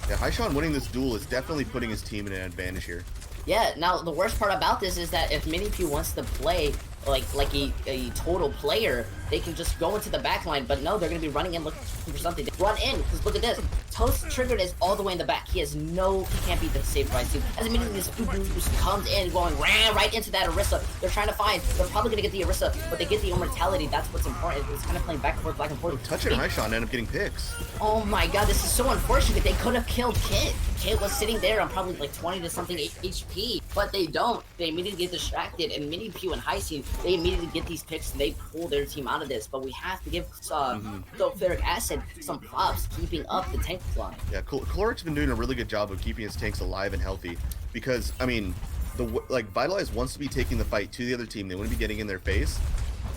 Yeah, Haishan winning this duel is definitely putting his team in an advantage here. Yeah, now the worst part about this is that if Minipew wants to play like a total player, they can just go into the back line, but no, they're going to be running in looking for something. Run in, because look at this. Toast triggered is all the way in the back. He can't beat the safe right team. As immediately this boost comes in, going right into that Orisa. They're trying to find, they're probably going to get the Orisa, but they get the immortality. That's what's important. It's kind of playing back and forth. Touch and Haishan end up getting picks. Oh my god, this is so unfortunate. They could have killed Kit. Kit was sitting there on probably like 20 to something HP, but they don't. They immediately get distracted, and Minipew and Hyacinth, they immediately get these picks and they pull their team out of this. But we have to give Sulfuric Acid some props, keeping up the tank line. Yeah, Caloric's been doing a really good job of keeping his tanks alive and healthy because, I mean, Vitalize wants to be taking the fight to the other team. They want to be getting in their face,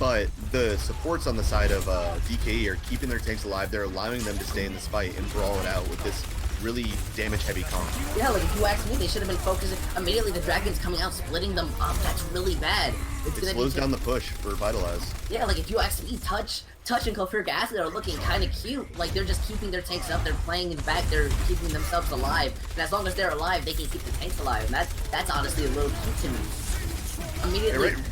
but the supports on the side of DKE are keeping their tanks alive. They're allowing them to stay in this fight and brawl it out with this really damage-heavy comp. Yeah, like if you ask me, they should have been focusing immediately. The Dragon's coming out, splitting them up. That's really bad. It slows down the push for Vitalize. Yeah, like if you ask me, Touch Touch and Sulfuric Acid are looking kind of cute. Like, they're just keeping their tanks up. They're playing in the back. They're keeping themselves alive. And as long as they're alive, they can keep the tanks alive. And that's honestly a little cute to me. Immediately.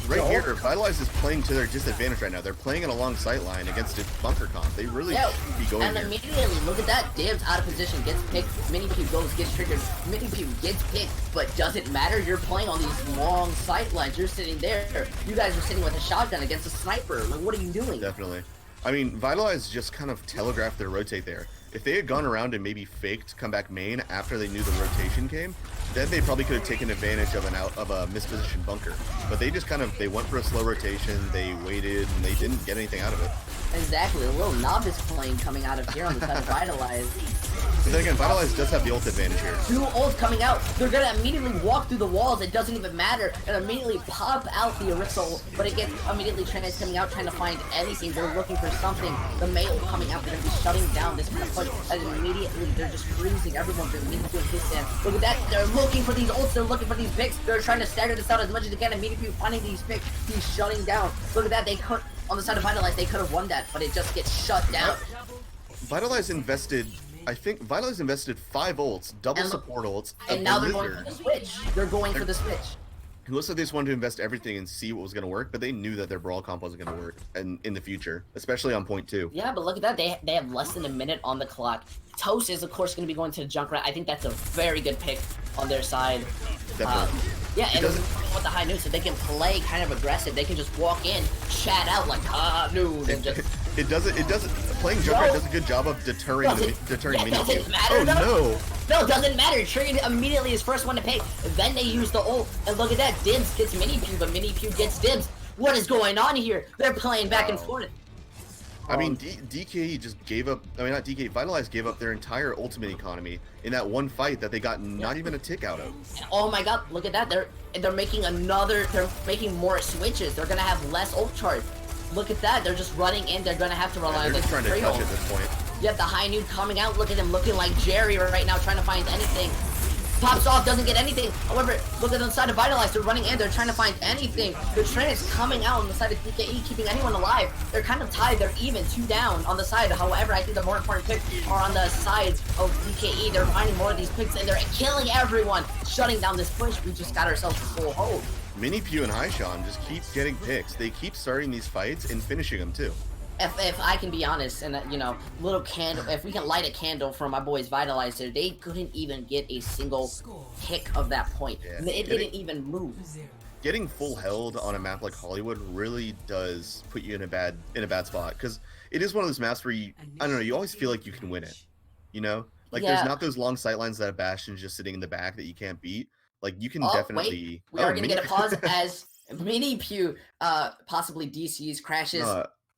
Right here, Vitalize is playing to their disadvantage right now. They're playing it along sightline against a bunker comp. They really should be going and here. Immediately, look at that. Dibs out of position, gets picked. Mini Pew goes, gets triggered. Mini Pew gets picked, but doesn't matter. You're playing on these long sight lines. You're sitting there. You guys are sitting with a shotgun against a sniper. Like, what are you doing? Definitely. I mean, Vitalize just kind of telegraphed their rotate there. If they had gone around and maybe faked comeback main after they knew the rotation came, then they probably could have taken advantage of a mispositioned bunker. But they just they went for a slow rotation, they waited, and they didn't get anything out of it. Exactly, a little novice plane coming out of here on the side of Vitalize. But then again, Vitalize does have the ult advantage here. 2 ults coming out. They're gonna immediately walk through the walls. It doesn't even matter. And immediately pop out the Orisa ult. But it gets immediately Trans coming out, trying to find anything. They're looking for something. The May ult coming out. They're gonna be shutting down this kind of push. And immediately they're just freezing everyone. They're immediately doing his stand. Look at that. They're looking for these ults. They're looking for these picks. They're trying to stagger this out as much as they can. Immediately finding these picks. He's shutting down. Look at that. They could, on the side of Vitalize, they could have won that, but it just gets shut down. Vitalize invested, I think Vitalize invested 5 ults, double support ults, and now they're going for the switch. They're going for the switch. It looks like they just wanted to invest everything and see what was going to work, but they knew that their brawl comp wasn't going to work in the future, especially on point 2. Yeah, but look at that. They have less than a minute on the clock. Toast is, of course, going to be going to the Junkrat. I think that's a very good pick on their side. Definitely. Yeah, and with the high noon, so they can play kind of aggressive. They can just walk in, chat out like, noon, and just... It doesn't, playing Junkrat does a good job of deterring Mini Pew. Matter, oh, no! No, it doesn't matter. Triggered immediately his first one to pick. Then they use the ult. And look at that. Dibs gets Mini Pew, but Mini Pew gets Dibs. What is going on here? They're playing back and forth. I mean, DK just gave up, I mean, not DK, Vitalize gave up their entire ultimate economy in that one fight that they got not even a tick out of. Oh my god, look at that. They're making they're making more switches. They're gonna have less ult charge. Look at that. They're just running in. They're gonna have to rely on this. They're just trying to touch at this point. You have the high noon coming out. Look at him looking like Jerry right now, trying to find anything. Pops off, doesn't get anything. However, look at the side of Vitalize. They're running in. They're trying to find anything. The train is coming out on the side of DKE, keeping anyone alive. They're kind of tied. They're even 2 down on the side. However, I think the more important picks are on the sides of DKE. They're finding more of these picks, and they're killing everyone, shutting down this push. We just got ourselves a full hold. Mini Pew and Haishan just keep getting picks. They keep starting these fights and finishing them too. If I can be honest, and little candle, if we can light a candle for my boys Vitalizer, they couldn't even get a single pick of that point. Yeah. It didn't even move. Getting full held on a map like Hollywood really does put you in a bad spot, because it is one of those maps where I don't know, you always feel like you can win it. You know, like there's not those long sightlines that a Bastion's just sitting in the back that you can't beat. Like you can definitely. Wait. We are gonna get a pause as Mini Pew possibly DCs crashes.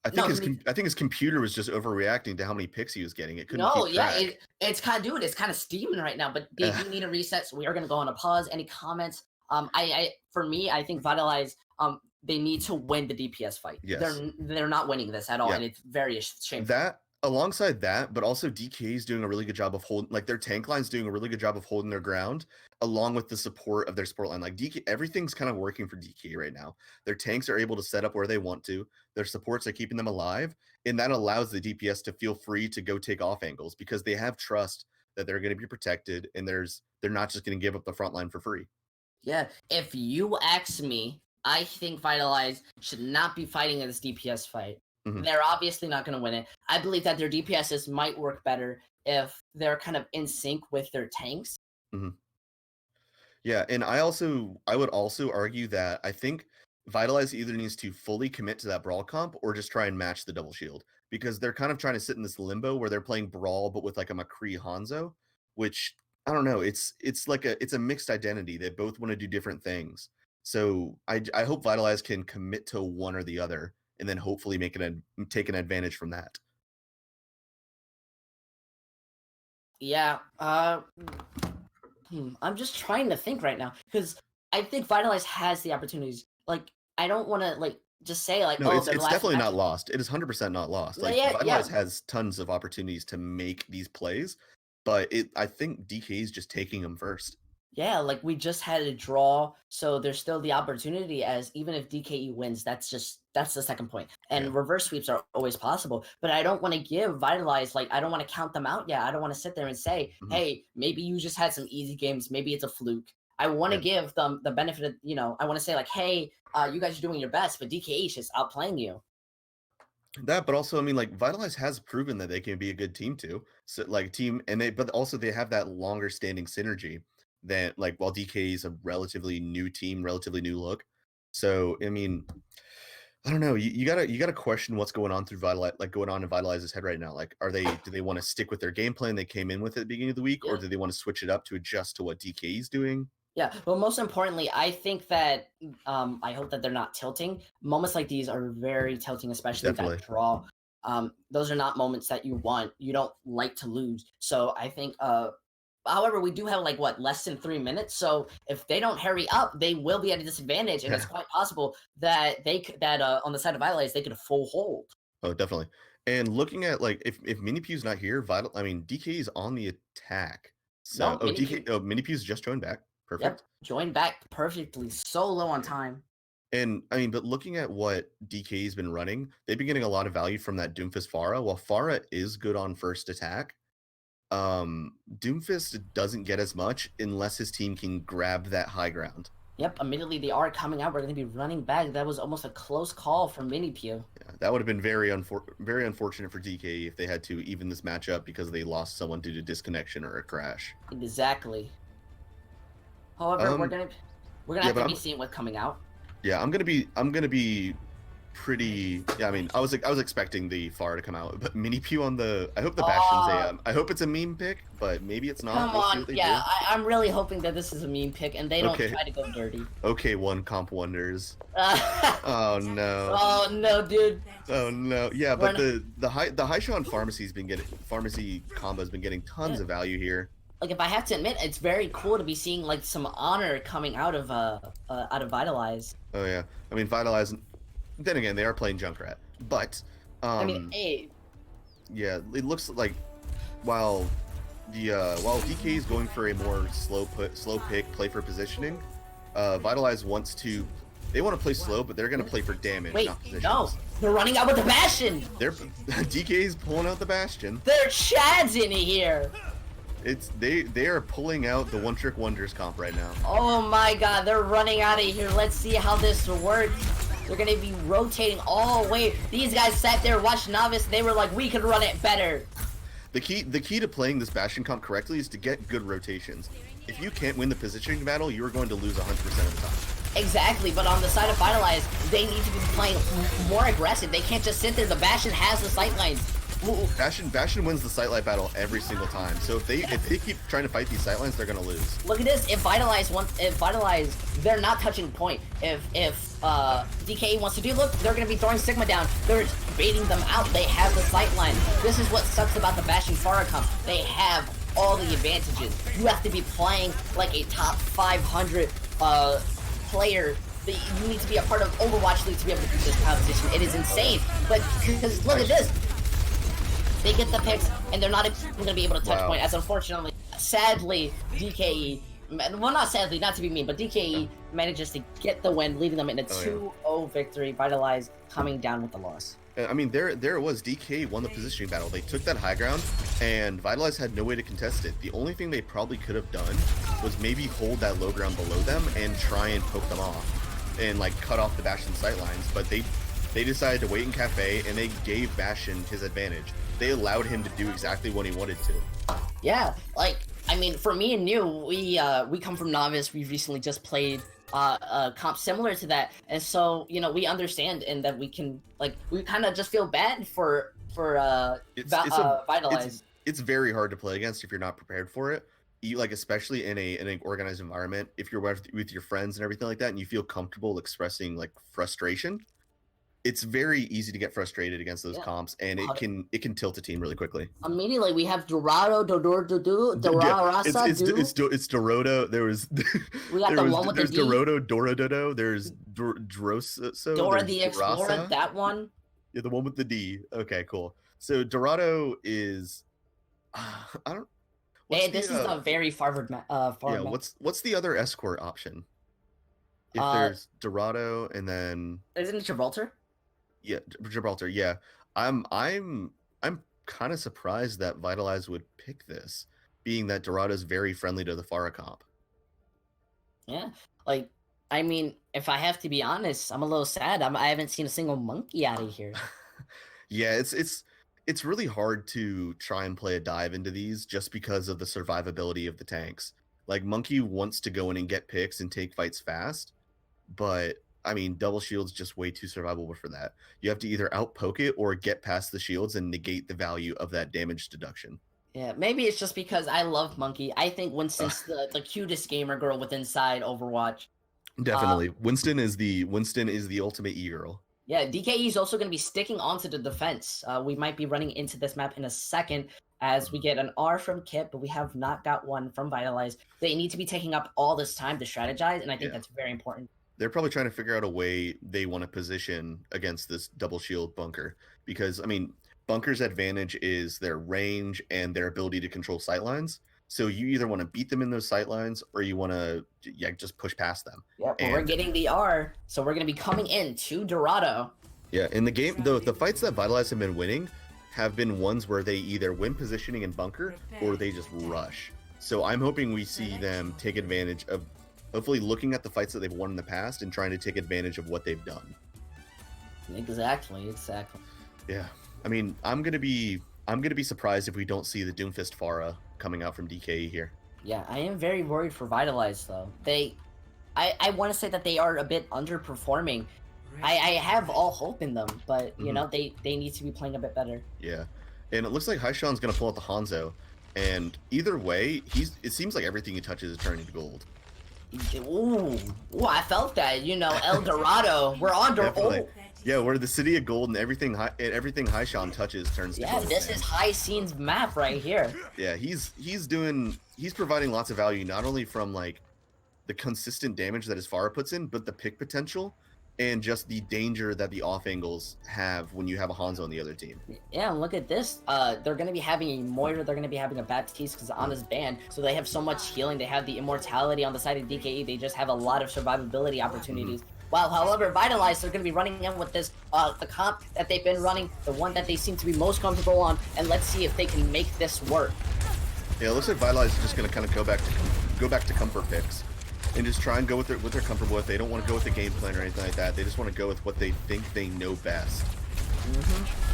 I think his computer was just overreacting to how many picks he was getting. It couldn't keep track. It's kind of steaming right now, but they do need a reset, so we are gonna go on a pause. Any comments? For me, I think Vitalize, they need to win the DPS fight. Yes. They're not winning this at all, and it's very shameful. Alongside that, but also DK is doing a really good job of holding, like their tank line's doing a really good job of holding their ground, along with the support of their support line. Like DK, everything's kind of working for DK right now. Their tanks are able to set up where they want to. Their supports are keeping them alive, and that allows the DPS to feel free to go take off angles because they have trust that they're going to be protected, and they're not just going to give up the front line for free. Yeah, if you ask me, I think Vitalize should not be fighting in this DPS fight. Mm-hmm. They're obviously not going to win it. I believe that their DPSs might work better if they're kind of in sync with their tanks. Mm-hmm. Yeah, and I would also argue that I think Vitalize either needs to fully commit to that Brawl comp or just try and match the double shield, because they're kind of trying to sit in this limbo where they're playing Brawl but with like a McCree Hanzo, which I don't know. It's a mixed identity. They both want to do different things. So I hope Vitalize can commit to one or the other, and then hopefully take an advantage from that. Yeah. I'm just trying to think right now, because I think Vitalize has the opportunities. Like, I don't want to just say no, it's definitely not lost. It is 100% not lost. Like Vitalize has tons of opportunities to make these plays, but I think DK is just taking them first. Yeah, like we just had a draw, so there's still the opportunity, as even if DKE wins, that's the second point. and Yeah. reverse sweeps are always possible. But I don't want to give Vitalize, like, I don't want to count them out yet. I don't want to sit there and say, Mhm. hey, maybe you just had some easy games. Maybe it's a fluke. I want to Yeah. give them the benefit of, I want to say, like, hey, you guys are doing your best, but DKE is just outplaying you. That, but also, I mean, like, Vitalize has proven that they can be a good team too. So, like, team, and but also they have that longer standing synergy that, like, while DK is a relatively new team, relatively new look. So, I mean, I don't know. You gotta question what's going on through Vitalize, like going on in Vitalize's head right now. Like, do they want to stick with their game plan they came in with at the beginning of the week, or Yeah. do they want to switch it up to adjust to what DK is doing? Yeah, but most importantly, I think that I hope that they're not tilting. Moments like these are very tilting, especially that Definitely. draw. Those are not moments that you want. You don't like to lose. So I think however, we do have like what, less than 3 minutes. So if they don't hurry up, they will be at a disadvantage, and it's Yeah. quite possible that on the side of Vitalize they could full hold. Oh, definitely. And looking at like if Mini Pew's not here, I mean DK is on the attack. So No, Mini DK Q. Mini Pew's just joined back. Yep, Perfect. joined back perfectly. So low on time. And I mean, but looking at what DK's been running, they've been getting a lot of value from that Doomfist Pharah. While Pharah is good on first attack, Doomfist doesn't get as much unless his team can grab that high ground. Yep, immediately they are coming out. We're going to be running back. That was almost a close call for Mini Pew. Yeah, that would have been very unfortunate for DK if they had to even this matchup because they lost someone due to disconnection or a crash. Exactly. However, we're gonna Yeah, have but to be seeing what's coming out. yeah, I'm gonna be pretty. Yeah, I mean, I was expecting the Pharah to come out, but Mini Pew on the. I hope the Bastion's I hope it's a meme pick, but maybe it's not. Come We'll see on, what they yeah, do. I'm really hoping that this is a meme pick and they don't Okay. try to go dirty. Okay, one comp wonders. Oh Oh no. no, dude. Oh no. Yeah, We're but the high Sean pharmacy combo's been getting tons of value here. Like, if I have to admit, it's very cool to be seeing like some honor coming out of Vitalize. Oh yeah. I mean, Vitalize. Then again, they are playing Junkrat, but I mean, hey, yeah, it looks like while DK is going for a more slow pick, play for positioning, Vitalize wants to. They want to play slow, but they're going to play for damage, wait, not positions. no, they're running out with the Bastion. They're DK's pulling out the Bastion. They're Chads in here. They are pulling out the one trick wonders comp right now. Oh my god, they're running out of here. Let's see how this works. They're gonna be rotating all the way. These guys sat there, watched Novice, they were like, we could run it better. The key to playing this Bastion comp correctly is to get good rotations. If you can't win the positioning battle, you are going to lose 100% of the time. Exactly, but on the side of Vitalize, they need to be playing more aggressive. They can't just sit there. The Bastion has the sightlines. Bastion wins the sightline battle every single time. So if they keep trying to fight these sightlines, they're gonna lose. Look at this. If Vitalize, they're not touching point. If DK wants to do, look, they're gonna be throwing Sigma down. They're baiting them out. They have the sightline. This is what sucks about the Bastion Pharah comp. They have all the advantages. You have to be playing like a top 500 player. You need to be a part of Overwatch League to be able to do this competition. It is insane. But because look at this. They get the picks, and they're not even going to be able to touch point, as unfortunately, sadly, DKE, well, not sadly, not to be mean, but DKE manages to get the win, leading them in a 2-0 victory. Vitalize coming down with the loss. I mean, there it was. DK won the positioning battle. They took that high ground, and Vitalize had no way to contest it. The only thing they probably could have done was maybe hold that low ground below them and try and poke them off, and like cut off the Bastion sightlines. But they decided to wait in Cafe, and they gave Bastion his advantage. They allowed him to do exactly what he wanted to. Yeah, like, I mean, for me and you, we come from Novice. We recently just played a comp similar to that, and so we understand, and that we can, like, we kind of just feel bad for Vitalize. It's very hard to play against if you're not prepared for it. You, like, especially in an organized environment, if you're with your friends and everything like that, and you feel comfortable expressing like frustration. It's very easy to get frustrated against those comps, and it can tilt a team really quickly. Immediately, we have Dorado, It's Dorado. There was we got the one with the there's D. Dorado, Doradodo. There's Droso. Dora the Explorer, Dorasa. that one. Yeah, the one with the D. Okay, cool. So Dorado is, I don't. Hey, this is a very Harvard. Yeah. What's the other escort option? If there's Dorado and then isn't it Gibraltar? Yeah, Gibraltar. Yeah, I'm kind of surprised that Vitalize would pick this, being that Dorado's very friendly to the Pharah comp. Yeah, like I mean, if I have to be honest, I'm a little sad. I haven't seen a single monkey out of here. Yeah, it's really hard to try and play a dive into these just because of the survivability of the tanks. Like Monkey wants to go in and get picks and take fights fast, but I mean, double shield's just way too survivable for that. You have to either outpoke it or get past the shields and negate the value of that damage deduction. Yeah, maybe it's just because I love Monkey. I think Winston's the cutest gamer girl with inside Overwatch. Definitely, Winston is the ultimate e-girl. Yeah, DKE is also going to be sticking onto the defense. We might be running into this map in a second as we get an R from Kip, but we have not got one from Vitalize. They need to be taking up all this time to strategize, and I think that's very important. They're probably trying to figure out a way they want to position against this double shield bunker because, I mean, bunker's advantage is their range and their ability to control sightlines. So you either want to beat them in those sightlines or you want to just push past them. Yeah, well, we're getting the R, so we're going to be coming in to Dorado. Yeah, in the game, though, the fights that Vitalize have been winning have been ones where they either win positioning in bunker or they just rush. So I'm hoping we see them take advantage of hopefully looking at the fights that they've won in the past and trying to take advantage of what they've done. Exactly. Yeah, I mean, I'm gonna be surprised if we don't see the Doomfist Pharah coming out from DKE here. Yeah, I am very worried for Vitalize though. I want to say that they are a bit underperforming. I have all hope in them, but you know they need to be playing a bit better. Yeah, and it looks like Haishan's gonna pull out the Hanzo, and either way, it seems like everything he touches is turning to gold. Ooh, I felt that. You know, El Dorado. We're on Dorado. Yeah, we're the city of gold, and everything Haishan touches turns to gold. Yeah, this is High Scene's map right here. Yeah, he's providing lots of value, not only from like the consistent damage that his Pharah puts in, but the pick potential and just the danger that the off angles have when you have a Hanzo on the other team. Yeah, and look at this. They're going to be having a Moira, they're going to be having a Baptiste because on his band, so they have so much healing. They have the immortality on the side of DKE. They just have a lot of survivability opportunities. While, however, Vitalize, they're going to be running in with this, the comp that they've been running, the one that they seem to be most comfortable on, and let's see if they can make this work. Yeah, it looks like Vitalize is just going to kind of go back to comfort picks and just try and go with what they're comfortable with. They don't want to go with the game plan or anything like that. They just want to go with what they think they know best.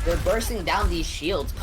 They're bursting down these shields,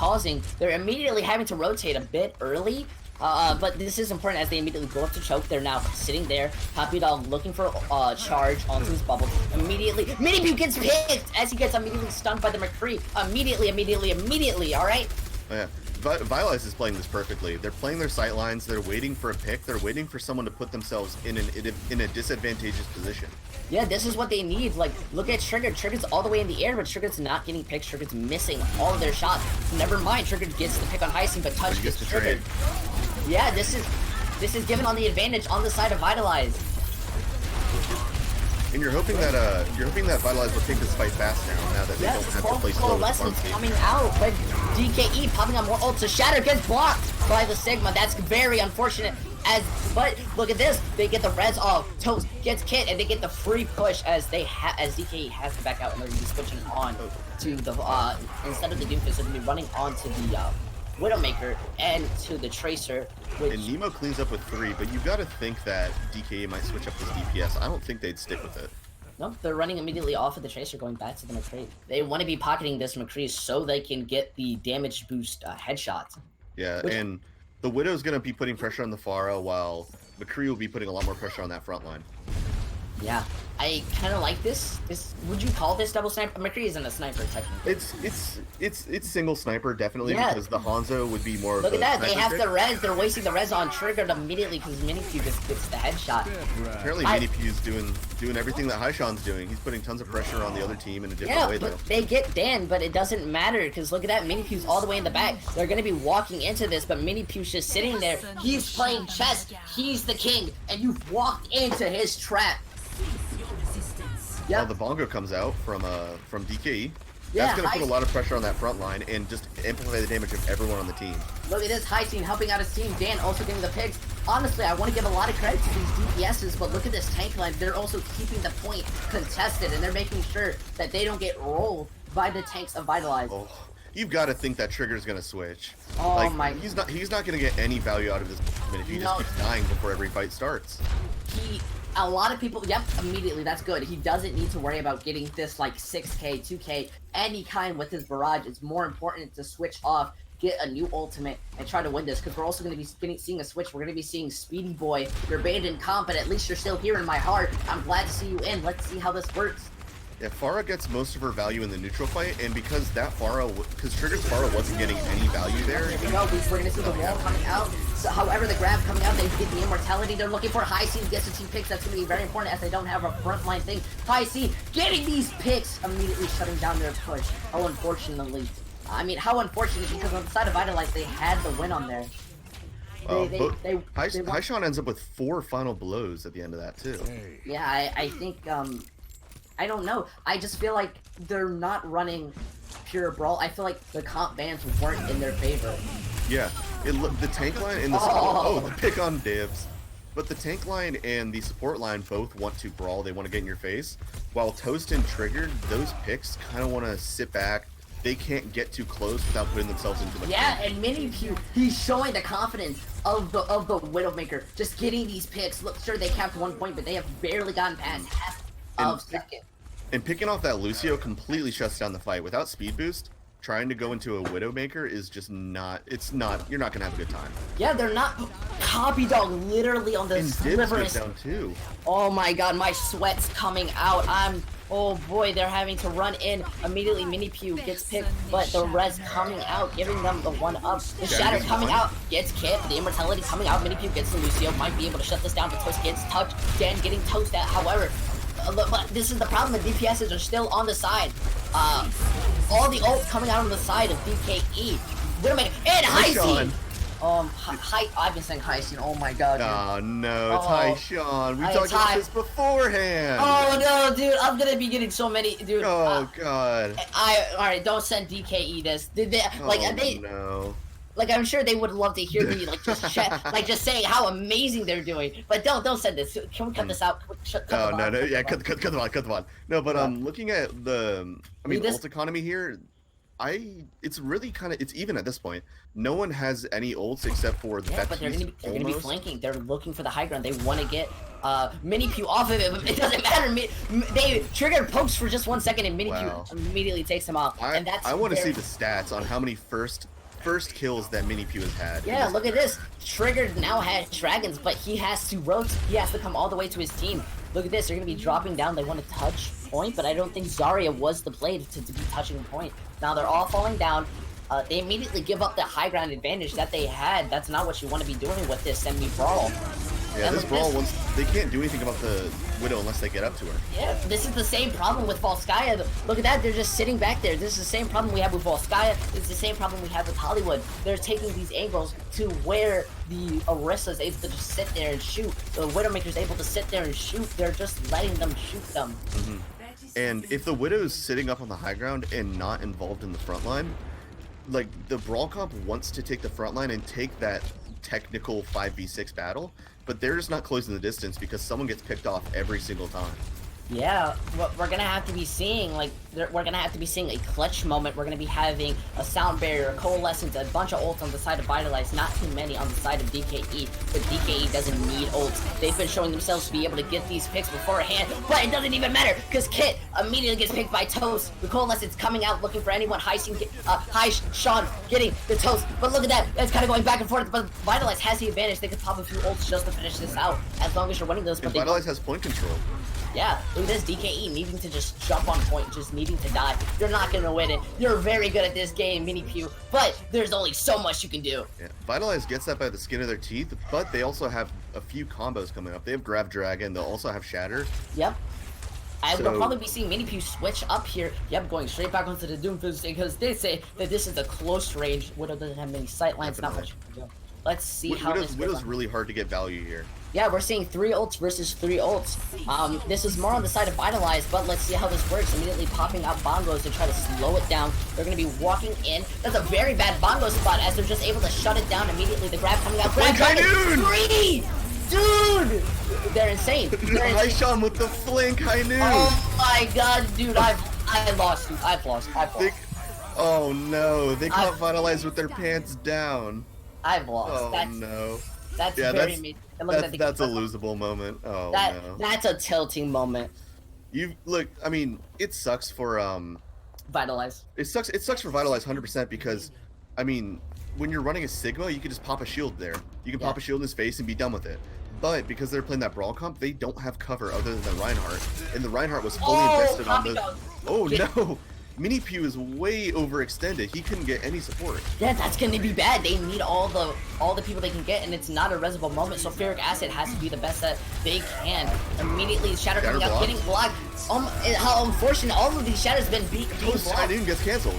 they're immediately having to rotate a bit early. But this is important as they immediately go up to choke. They're now sitting there. Happy Dog looking for charge onto his bubble. Immediately, Minipew gets picked as he gets immediately stunned by the McCree. Immediately, alright? Oh, yeah. Vitalize is playing this perfectly. They're playing their sight lines. They're waiting for a pick. They're waiting for someone to put themselves in a disadvantageous position. Yeah, this is what they need. Like, look at Trigger. Trigger's all the way in the air, but Trigger's not getting picked. Trigger's missing all of their shots. Never mind, Trigger gets the pick on Heising, but Touch gets triggered. Yeah, this is given on the advantage on the side of Vitalize. And you're hoping that Vitalize will take this fight fast now that they don't have to play slow with lessons coming out, but DKE popping on more ults. So Shatter gets blocked by the Sigma. That's very unfortunate. But look at this, they get the res off. Toast gets Kit, and they get the free push as DKE has to back out, and they're gonna be switching on to the instead of the Doomfist, they're gonna be running on to the Widowmaker and to the Tracer. And Nemo cleans up with 3, but you've got to think that DKE might switch up his DPS. I don't think they'd stick with it. Nope, they're running immediately off of the Tracer, going back to the McCree. They want to be pocketing this McCree so they can get the damage boost headshots. Yeah, and the Widow's going to be putting pressure on the Pharah, while McCree will be putting a lot more pressure on that front line. Yeah, I kind of like this. Would you call this double sniper? McCree isn't a sniper technically. It's single sniper definitely, because the Hanzo would be more. Look at that! They have the res. They're wasting the res on Triggered immediately because Minipew just gets the headshot. Apparently, Minipew's doing everything that Haishan's doing. He's putting tons of pressure on the other team in a different way, though. But they get Dan, but it doesn't matter because look at that. Minipew's all the way in the back. They're gonna be walking into this, but Minipew's just sitting there. He's playing chess. He's the king, and you've walked into his trap. Yeah, the Bongo comes out from DKE. That's going to put a lot of pressure on that front line and just amplify the damage of everyone on the team. Look at this, High Team helping out his team. Dan also getting the picks. Honestly, I want to give a lot of credit to these DPSs, but look at this tank line. They're also keeping the point contested, and they're making sure that they don't get rolled by the tanks of Vitalize. Oh, you've got to think that Trigger's going to switch. Oh like, my! He's not going to get any value out of this if he just keeps dying before every fight starts. A lot of people, yep, immediately, that's good. He doesn't need to worry about getting this, like, 6k, 2k, any kind with his barrage. It's more important to switch off, get a new ultimate, and try to win this, because we're also going to be seeing a switch. We're going to be seeing Speedy Boy. You're banned in comp, but at least you're still here in my heart. I'm glad to see you in. Let's see how this works. Yeah, Pharah gets most of her value in the neutral fight, and because Trigger's Pharah wasn't getting any value there. There we go. We're going to see the wall coming out. So, however, the grab coming out, they get the immortality. They're looking for High C to get some team picks. That's going to be very important as they don't have a frontline thing. High C getting these picks, immediately shutting down their push. Oh, unfortunately. I mean, how unfortunate, because on the side of Vitalize, they had the win on there. Haishan ends up with 4 final blows at the end of that, too. Yeah, I think, I don't know. I just feel like they're not running pure brawl. I feel like the comp bans weren't in their favor. Yeah, the tank line and the the pick on Dibs. But the tank line and the support line both want to brawl. They want to get in your face. While Toast and Trigger, those picks kind of want to sit back. They can't get too close without putting themselves into the and Minipew, he's showing the confidence of the Widowmaker, just getting these picks. Look, sure, they capped 1 point, but they have barely gotten past half of second. And picking off that Lucio completely shuts down the fight. Without speed boost, trying to go into a Widowmaker is just not, you're not gonna have a good time. Yeah, they're not. Copy Dog literally on the sliverest. Down too. Oh my god, my sweat's coming out. Oh boy, they're having to run in. Immediately, Minipew gets picked, but the res coming out, giving them the 1-up. The Shatter coming out, gets kicked. The Immortality coming out. Minipew gets the Lucio, might be able to shut this down, but Toast gets touched. Dan getting toasted. However, but this is the problem, the DPSs are still on the side. All the ult coming out on the side of DKE. Widowmaker and High C. I've been saying High C. Oh my god. Dude. Oh no, it's Haishan. We talked about this beforehand. Oh no, dude, I'm gonna be getting so many, dude. Oh god. Alright, don't send DKE this. No. Like, I'm sure they would love to hear me, like, just saying how amazing they're doing. But don't send this. Can we cut this out? Cut them on. No, but looking at the, ult economy here, it's really it's even at this point. No one has any ults except for the but they're gonna be flanking. They're looking for the high ground. They want to get Minipew off of it, but it doesn't matter. They triggered pokes for just 1 second, and Minipew immediately takes them off. And that's I want to see the stats on how many first kills that Minipew has had. Yeah, look at this. Trigger now has dragons, but he has to rotate. He has to come all the way to his team. Look at this. They're going to be dropping down. They want to touch point, but I don't think Zarya was the play to be touching point. Now they're all falling down. They immediately give up the high ground advantage that they had. That's not what you want to be doing with this semi-brawl. Yeah, this brawl, they can't do anything about the Widow unless they get up to her. Yeah, this is the same problem with Volskaya. Look at that, they're just sitting back there. This is the same problem we have with Volskaya. It's the same problem we have with Hollywood. They're taking these angles to where the Orisa's able to just sit there and shoot. The Widowmaker's able to sit there and shoot. They're just letting them shoot them. And if the Widow's sitting up on the high ground and not involved in the front line, like, the Brawl comp wants to take the front line and take that technical 5v6 battle, but they're just not closing the distance because someone gets picked off every single time. Yeah, what we're gonna have to be seeing, we're gonna have to be seeing a clutch moment. We're gonna be having a sound barrier, a coalescence, a bunch of ults on the side of Vitalize, not too many on the side of DKE, but DKE doesn't need ults. They've been showing themselves to be able to get these picks beforehand, but it doesn't even matter, because Kit immediately gets picked by Toast. The coalescence coming out looking for anyone. Sean getting the Toast, but look at that, it's kind of going back and forth, but Vitalize has the advantage. They could pop a few ults just to finish this out, as long as you're winning those. And Vitalize has point control. Yeah, look at this, DKE needing to just jump on point, just needing to die. You're not going to win it. You're very good at this game, Minipew, but there's only so much you can do. Yeah, Vitalize gets that by the skin of their teeth, but they also have a few combos coming up. They have Grav Dragon, they'll also have Shatter. Yep. I will probably be seeing Minipew switch up here. Yep, going straight back onto the Doomfist because they say that this is a close range. Widow doesn't have many sight lines, not much you can do. Let's see how this Widow's really hard to get value here. Yeah, we're seeing 3 ults versus 3 ults. This is more on the side of Vitalize, but let's see how this works. Immediately popping out bongos to try to slow it down. They're going to be walking in. That's a very bad bongo spot as they're just able to shut it down immediately. The grab coming out. Grab coming. 3! Dude! They're insane. Haishan with the flank, Hainu! Oh my god, dude, I've lost, dude. I've lost. Oh no, they caught Vitalize with their pants down. I've lost. Oh no. That's very amazing. That's a losable moment. Oh no. That's a tilting moment. I mean, it sucks for Vitalize. It sucks for Vitalize 100% because, I mean, when you're running a Sigma, you can just pop a shield there. You can pop a shield in his face and be done with it. But because they're playing that brawl comp, they don't have cover other than the Reinhardt, and the Reinhardt was fully invested on the. Oh no! Mini Pew is way overextended. He couldn't get any support. Yeah, that's gonna be bad. They need all the people they can get, and it's not a resible moment. So Ferric Acid has to be the best that they can. Immediately, Shatter coming out, getting blocked. How unfortunate! All of these Shatters been being blocked. High Noon gets canceled.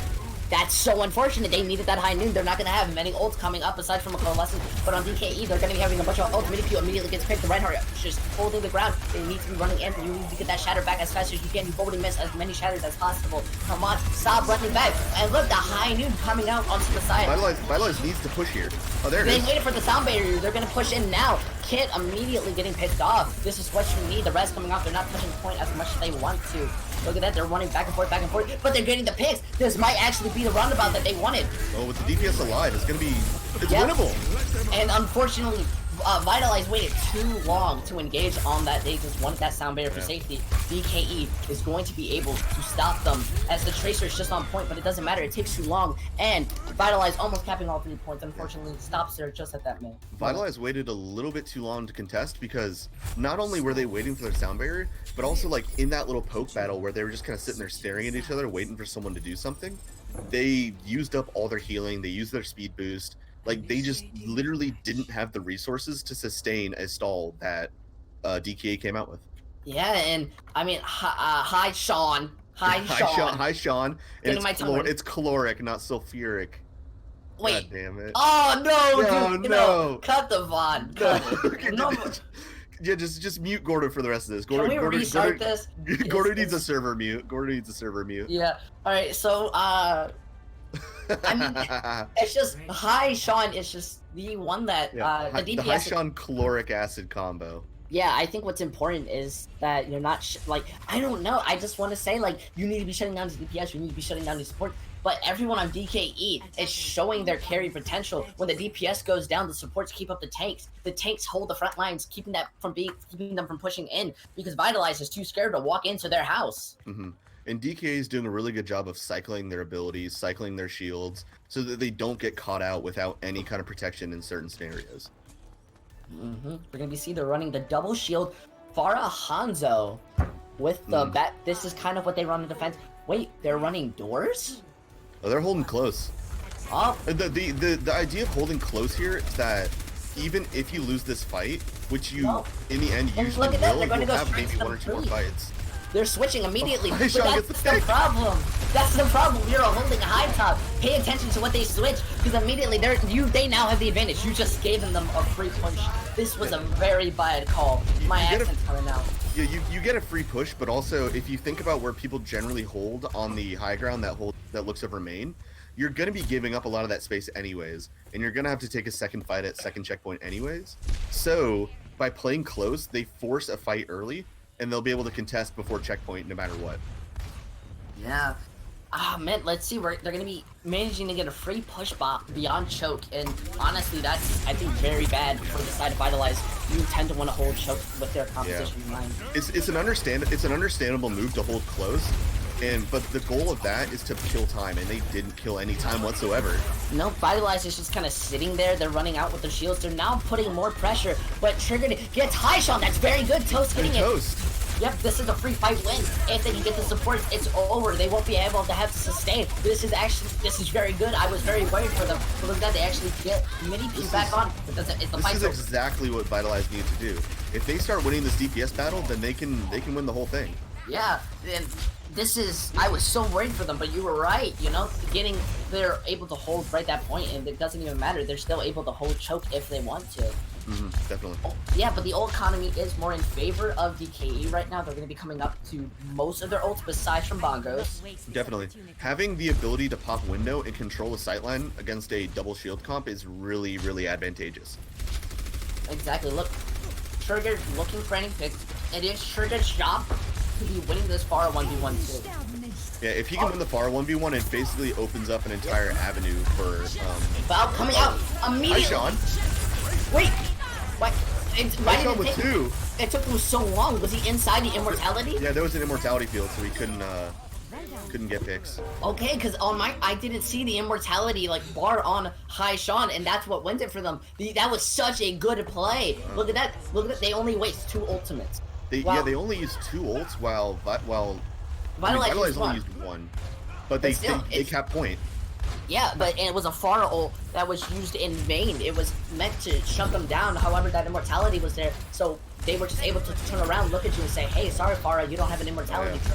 That's so unfortunate. They needed that High Noon. They're not going to have many ults coming up aside from a Coalescence. But on DKE, they're going to be having a bunch of ults. Mini-Pew immediately gets picked. The Reinhardt just holding the ground. They need to be running in. You need to get that Shatter back as fast as you can. You've already missed as many Shatters as possible. Come on, stop running back. And look, the High Noon coming out onto the side. Vitalize needs to push here. Oh, there it is. They waited for the sound barrier. They're going to push in now. Kit immediately getting picked off. This is what you need. The rest coming off. They're not pushing point as much as they want to. Look at that, they're running back and forth, but they're getting the picks. This might actually be the roundabout that they wanted. Oh, with the DPS alive, it's winnable. And unfortunately, Vitalize waited too long to engage on that. They just wanted that sound barrier for safety. DKE is going to be able to stop them as the Tracer is just on point, but it doesn't matter. It takes too long. And Vitalize almost capping all 3 points. Unfortunately, stops there just at that minute. Vitalize waited a little bit too long to contest because not only were they waiting for their sound barrier, but also like in that little poke battle where they were just kind of sitting there staring at each other, waiting for someone to do something. They used up all their healing. They used their speed boost. Like, they just literally didn't have the resources to sustain a stall that DKA came out with. Yeah, and I mean, hi, Sean. Hi, Sean. Hi, Sean. And it's caloric, not sulfuric. Wait. God damn it. Oh, no, dude. No. Cut the VOD. No. Yeah, just mute Gordo for the rest of this. Can we restart this? Gordo needs a server mute. Yeah. All right, so, I mean, it's just Hi Sean is just the one that the DPS. The High Sean caloric acid combo. Yeah, I think what's important is that you're not like, I don't know. I just want to say, like, you need to be shutting down the DPS. You need to be shutting down the support. But everyone on DKE is showing their carry potential. When the DPS goes down, the supports keep up the tanks. The tanks hold the front lines, keeping them from pushing in because Vitalize is too scared to walk into their house. Mm-hmm. And DK is doing a really good job of cycling their abilities, cycling their shields, so that they don't get caught out without any kind of protection in certain scenarios. We're gonna be they're running the double shield. Farah Hanzo with the bat. This is kind of what they run in defense. Wait, they're running doors? Oh, they're holding close. Oh. The idea of holding close here is that even if you lose this fight, which you in the end usually will, you'll have maybe 1 or 2 more fights. They're switching immediately, but that's the problem. That's the problem. You're holding a high top. Pay attention to what they switch, because immediately they now have the advantage. You just gave them a free push. This was a very bad call. My accent's coming out. Yeah, you get a free push, but also if you think about where people generally hold on the high ground that looks over main, you're gonna be giving up a lot of that space anyways, and you're gonna have to take a second fight at second checkpoint anyways. So by playing close, they force a fight early, and they'll be able to contest before checkpoint no matter what. Yeah. Ah, man, let's see. They're going to be managing to get a free push beyond choke, and honestly, that's, I think, very bad for the side of Vitalize. You tend to want to hold choke with their composition in mind. It's an understandable move to hold close, but the goal of that is to kill time, and they didn't kill any time whatsoever. No, Vitalize is just kind of sitting there. They're running out with their shields. They're now putting more pressure, but Triggered gets high shot. That's very good. Toast getting it. Yep, this is a free fight win. If they can get the supports, it's over. They won't be able to have to sustain. This is very good. I was very worried for them. But look at that, they actually get Mini-Pew back on. This is exactly what Vitalize needs to do. If they start winning this DPS battle, then they can win the whole thing. Yeah, and this is, I was so worried for them, but you were right, you know, they're able to hold right that point, and it doesn't even matter, they're still able to hold choke if they want to. Definitely. Oh, yeah, but the ult economy is more in favor of DKE right now. They're going to be coming up to most of their ults besides from Bongos. Definitely. Having the ability to pop window and control a sightline against a double shield comp is really, really advantageous. Exactly, look, Kruger looking for any picks. It is Kruger's job to be winning this far 1v1 too. Yeah, if he can win the far 1v1, it basically opens up an entire avenue for Val coming out immediately. Hi, Sean. Wait, why Sean with two. It took him so long. Was he inside the immortality? Yeah, there was an immortality field, so he couldn't get picks. Okay, because on I didn't see the immortality like bar on High Sean, and that's what wins it for them. That was such a good play. Look at that. Look at that. They only waste 2 ultimates. Yeah, they only used 2 ults while Vitalize only used 1, but they capped point. Yeah, and it was a Pharah ult that was used in vain. It was meant to shut them down. However, that immortality was there, so they were just able to turn around, look at you, and say, "Hey, sorry, Pharah, you don't have an immortality." Yeah.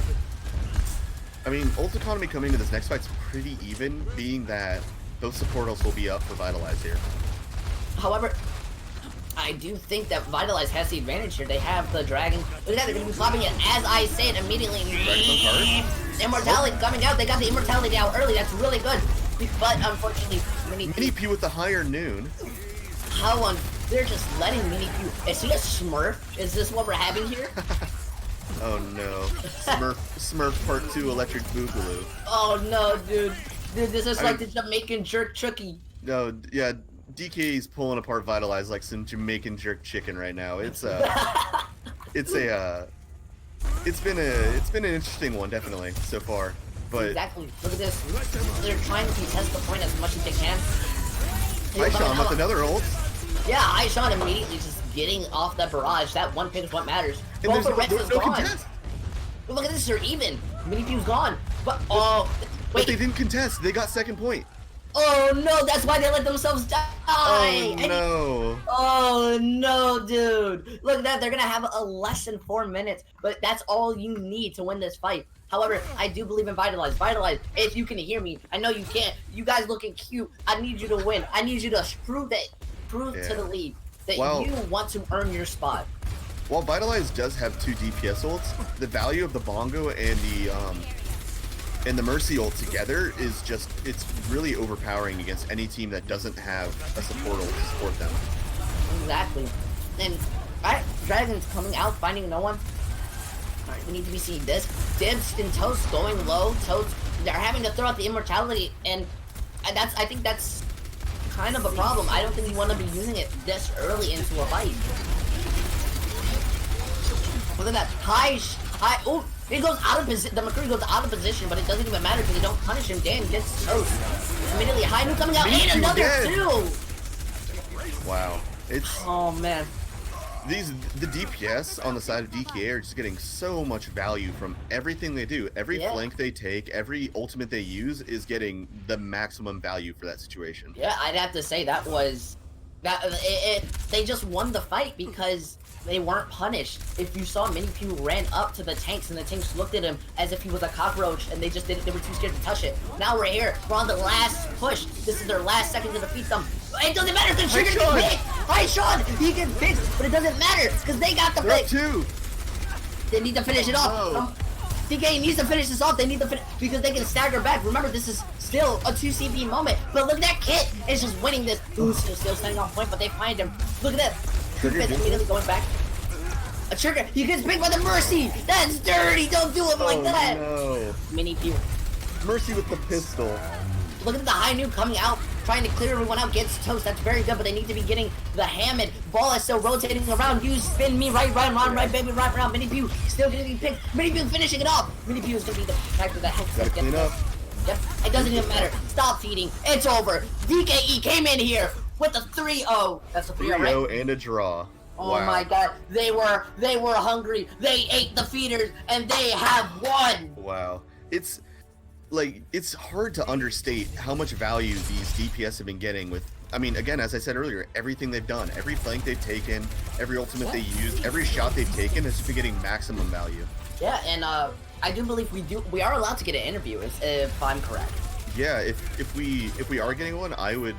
I mean, ult economy coming into this next fight's pretty even, being that both support ults will be up for Vitalize here. However, I do think that Vitalize has the advantage here. They have the dragon. Look at that, they're going to be popping it as I say it immediately. Immortality coming out. They got the immortality out early. That's really good. But unfortunately, Mini P with the higher noon. They're just letting Mini P. Is he a Smurf? Is this what we're having here? Oh no. Smurf Part 2 Electric Boogaloo. Oh no, dude. Dude, this is like the Jamaican jerk chucky. No, yeah, DK's pulling apart Vitalize like some Jamaican jerk chicken right now. It's been an interesting one definitely so far. But exactly. Look at this. They're trying to contest the point as much as they can. Hi Sean with another ult. Yeah, Hi Sean immediately just getting off that barrage. That one pick is what matters. And Both the Reds is no gone. contest. But look at this, they're even. Mini Pew's gone. But But they didn't contest. They got second point. Oh no, that's why they let themselves die. Oh no. Oh no, dude. Look at that. They're gonna have a less than 4 minutes, but that's all you need to win this fight. However, I do believe in Vitalize. Vitalize, if you can hear me, I know you can't. You guys looking cute. I need you to win. I need you to prove to the league that you want to earn your spot. While Vitalize does have 2 DPS ults, the value of the Bongo and the Mercy ult together is it's really overpowering against any team that doesn't have a support ult to support them. Exactly. And Dragon's coming out, finding no one. Alright, we need to be seeing this. Dibs and Toast going low. Toast, they're having to throw out the immortality, and I think that's kind of a problem. I don't think you want to be using it this early into a fight. Look at that. High. Oh, he goes out of position. The McCree goes out of position, but it doesn't even matter because they don't punish him. Dan gets Toast. Immediately, High New coming out, and another 2! Wow. Oh, man. The DPS on the side of DK are just getting so much value from everything they do. Every flank they take, every ultimate they use is getting the maximum value for that situation. Yeah, I'd have to say that was they just won the fight because they weren't punished. If you saw, many people ran up to the tanks and the tanks looked at him as if he was a cockroach, and they just didn't. They were too scared to touch it. Now we're here. We're on the last push. This is their last second to defeat them. It doesn't matter because Trigger gets picked. Hi, Sean. He gets picked, but it doesn't matter because they got the pick. They need to finish it off. DK needs to finish this off. They need to finish because they can stagger back. Remember, this is still a 2 CP moment. But look at that Kit is just winning this. Ooh, still standing on point, but they find him. Look at that. Trigger immediately going back. A Trigger, he gets picked by the Mercy. That's dirty. Don't do him like that. No. Mini Pew. Mercy with the pistol. Look at the High Noon coming out, trying to clear everyone out, gets Toast. That's very good, but they need to be getting the Hammond. Ball is still rotating around. You spin me right, baby, right around. Mini Pew still getting picked. Mini Pew finishing it off. Mini Pew is going to be the factor that helps Gotta clean up. Yep, it doesn't even matter. Stop feeding. It's over. DKE came in here with a 3-0. That's a 3-0, right? 3-0 and a draw. Oh wow. my god, they were hungry. They ate the feeders and they have won. Wow. It's hard to understate how much value these DPS have been getting with I mean, again, as I said earlier, everything they've done, every flank they've taken, every ultimate they used, every shot they've taken has been getting maximum value. Yeah, and I do believe we are allowed to get an interview if I'm correct. Yeah, if we are getting one, I would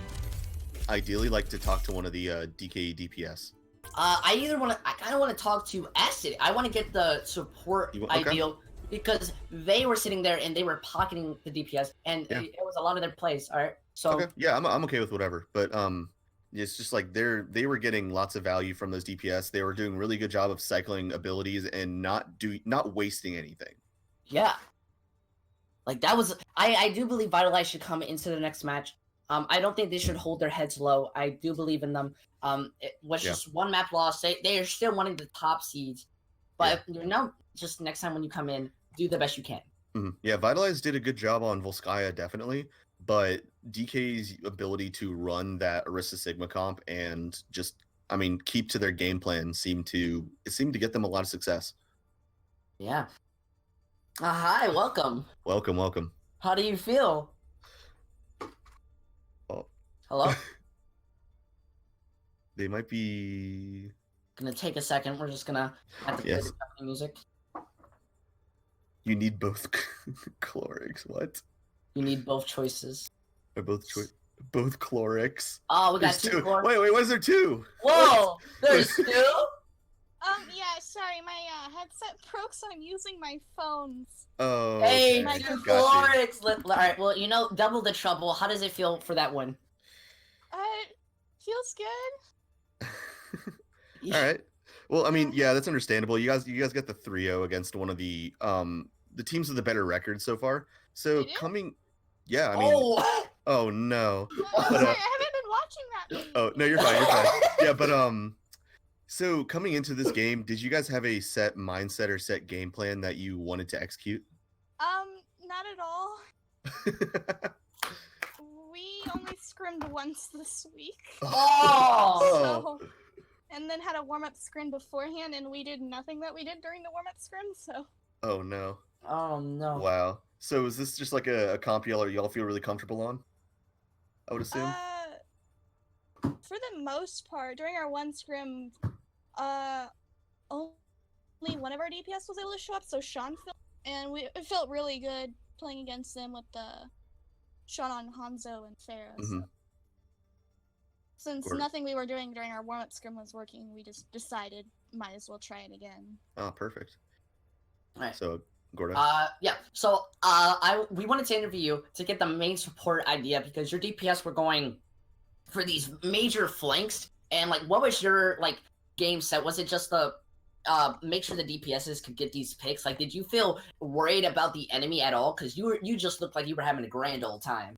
ideally like to talk to one of the DKE DPS. I kind of want to talk to Acid. I want to get the support ideal because they were sitting there and they were pocketing the DPS, and it was a lot of their plays. All right, so yeah, I'm okay with whatever, but it's just like they were getting lots of value from those DPS. They were doing a really good job of cycling abilities and not wasting anything. Yeah, like that was I do believe Vitalize should come into the next match. I don't think they should hold their heads low. I do believe in them. It was just one map loss. They are still wanting the top seeds, but you know, just next time when you come in, do the best you can. Yeah, Vitalize did a good job on Volskaya, definitely, but DK's ability to run that Arista Sigma comp and just, I mean, keep to their game plan seemed to get them a lot of success. Yeah. Hi, welcome. Welcome. How do you feel? Oh. Hello? They might be gonna take a second. We're just gonna have to play the music. You need both Chlorix. What? You need both choices. Or both Chlorix. Oh, we got two Chlorix. Wait, why is there two? Whoa! There's two? Yeah, sorry, my headset broke, so I'm using my phones. Oh, hey, okay. two Chlorix! Alright, well, you know, double the trouble. How does it feel for that one? Feels good. Alright. Well, I mean, yeah, that's understandable. You guys got the 3-0 against one of the teams with the better record so far. So coming, yeah, I mean, oh no. Oh, sorry, I haven't been watching that. Oh no, you're fine. Yeah, but so coming into this game, did you guys have a set mindset or set game plan that you wanted to execute? Not at all. We only scrimmed once this week. Oh! So, and then had a warm-up scrim beforehand, and we did nothing that we did during the warm-up scrim, so... Oh, no. Oh, no. Wow. So is this just like a comp y'all feel really comfortable on? I would assume? For the most part, during our one scrim, only one of our DPS was able to show up, so Sean and it felt really good playing against them with Sean on Hanzo and Farah. So. Since nothing we were doing during our warm-up scrim was working, we just decided might as well try it again. Oh, perfect. All right. So, Gordo. Yeah. So, we wanted to interview you to get the main support idea because your DPS were going for these major flanks, and like, what was your game set? Was it just the make sure the DPSs could get these picks? Like, did you feel worried about the enemy at all? Because you just looked like you were having a grand old time.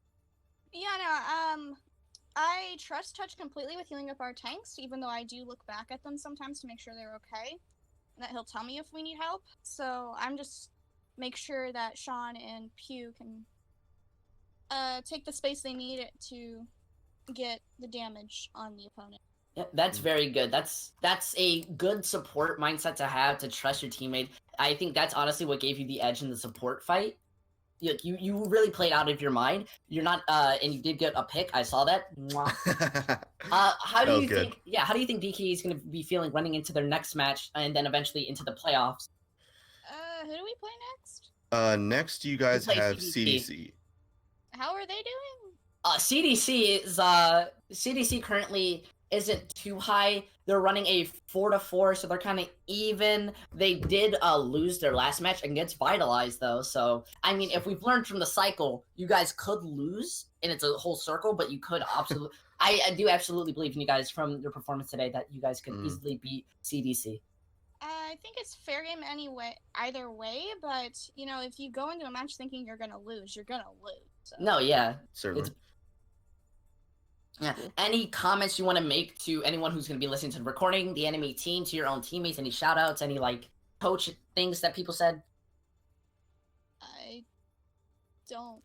Yeah. No. I trust Touch completely with healing up our tanks, even though I do look back at them sometimes to make sure they're okay, and that he'll tell me if we need help. So I'm just make sure that Sean and Pew can take the space they need to get the damage on the opponent. Yeah, that's very good. That's a good support mindset to have, to trust your teammate. I think that's honestly what gave you the edge in the support fight. You really played out of your mind. You're not and you did get a pick. I saw that. How do you think? Yeah, how do you think DK is going to be feeling running into their next match and then eventually into the playoffs? Who do we play next? Next you guys have CDC. How are they doing? CDC currently isn't too high. They're running a 4-4, so they're kind of even. They did lose their last match against Vitalize, though. So, I mean, if we've learned from the cycle, you guys could lose, and it's a whole circle, but you could absolutely... I do absolutely believe in you guys from your performance today that you guys could easily beat CDC. I think it's fair game anyway, either way, but, you know, if you go into a match thinking you're gonna lose, you're gonna lose. So. No, yeah. Certainly. Yeah. Any comments you want to make to anyone who's going to be listening to the recording, the enemy team, to your own teammates? Any shout outs, any coach things that people said? I don't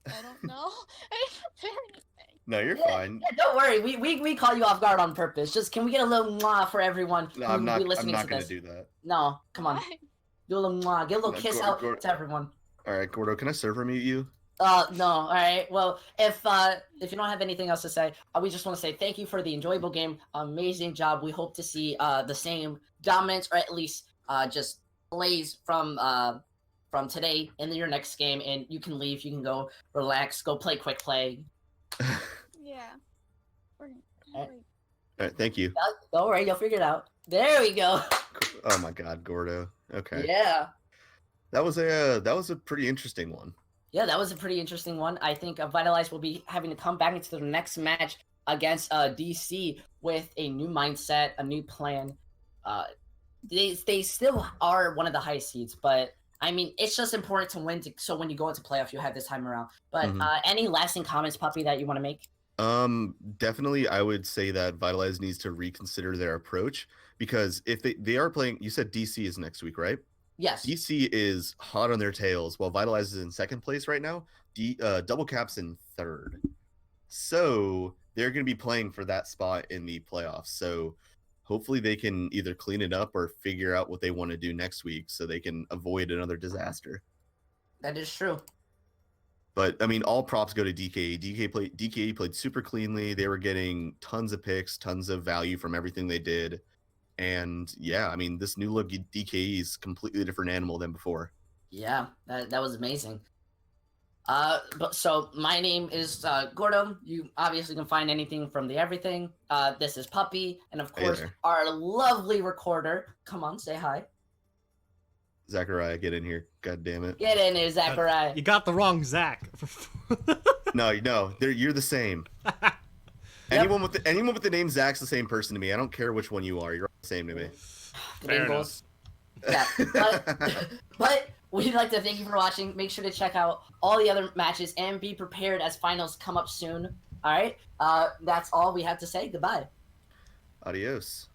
know. I didn't prepare anything. No, you're fine. Yeah, don't worry. We call you off guard on purpose. Just can we get a little mwah for everyone no, I'm not listening I'm not to gonna this? do that. No, come on. Do a little mwah. Get a little kiss out to everyone. All right, Gordo, can I server mute you? No. All right. Well, if you don't have anything else to say, we just want to say thank you for the enjoyable game. Amazing job. We hope to see the same dominance, or at least just plays from today in your next game. And you can leave. You can go relax. Go play quick play. Yeah. We're Alright. wait. All right, thank you. Don't worry, you'll figure it out. There we go. Oh my God, Gordo. Okay. Yeah. That was a pretty interesting one. Yeah, that was a pretty interesting one. I think Vitalize will be having to come back into the next match against DC with a new mindset, a new plan. They still are one of the highest seeds, but I mean, it's just important to win, so when you go into playoff, you have this time around. But any lasting comments, Puppy, that you want to make? Definitely, I would say that Vitalize needs to reconsider their approach, because if they are playing, you said DC is next week, right? Yes. DC is hot on their tails, while Vitalize is in second place right now. Double Cap's in third. So they're going to be playing for that spot in the playoffs. So hopefully they can either clean it up or figure out what they want to do next week so they can avoid another disaster. That is true. But I mean, all props go to DKE. DKE played super cleanly. They were getting tons of picks, tons of value from everything they did. And yeah, I mean, this new look DKE is completely different animal than before. Yeah, that was amazing. But so my name is Gordo. You obviously can find anything from the everything. This is Puppy, and of course our lovely recorder. Come on, say hi. Zachariah, get in here. God damn it. Get in here, Zachariah. You got the wrong Zach. No, you're the same. Anyone with the name Zach's the same person to me. I don't care which one you are. You're all the same to me. Fair enough. Yeah, but we'd like to thank you for watching. Make sure to check out all the other matches and be prepared as finals come up soon. All right, that's all we have to say. Goodbye. Adios.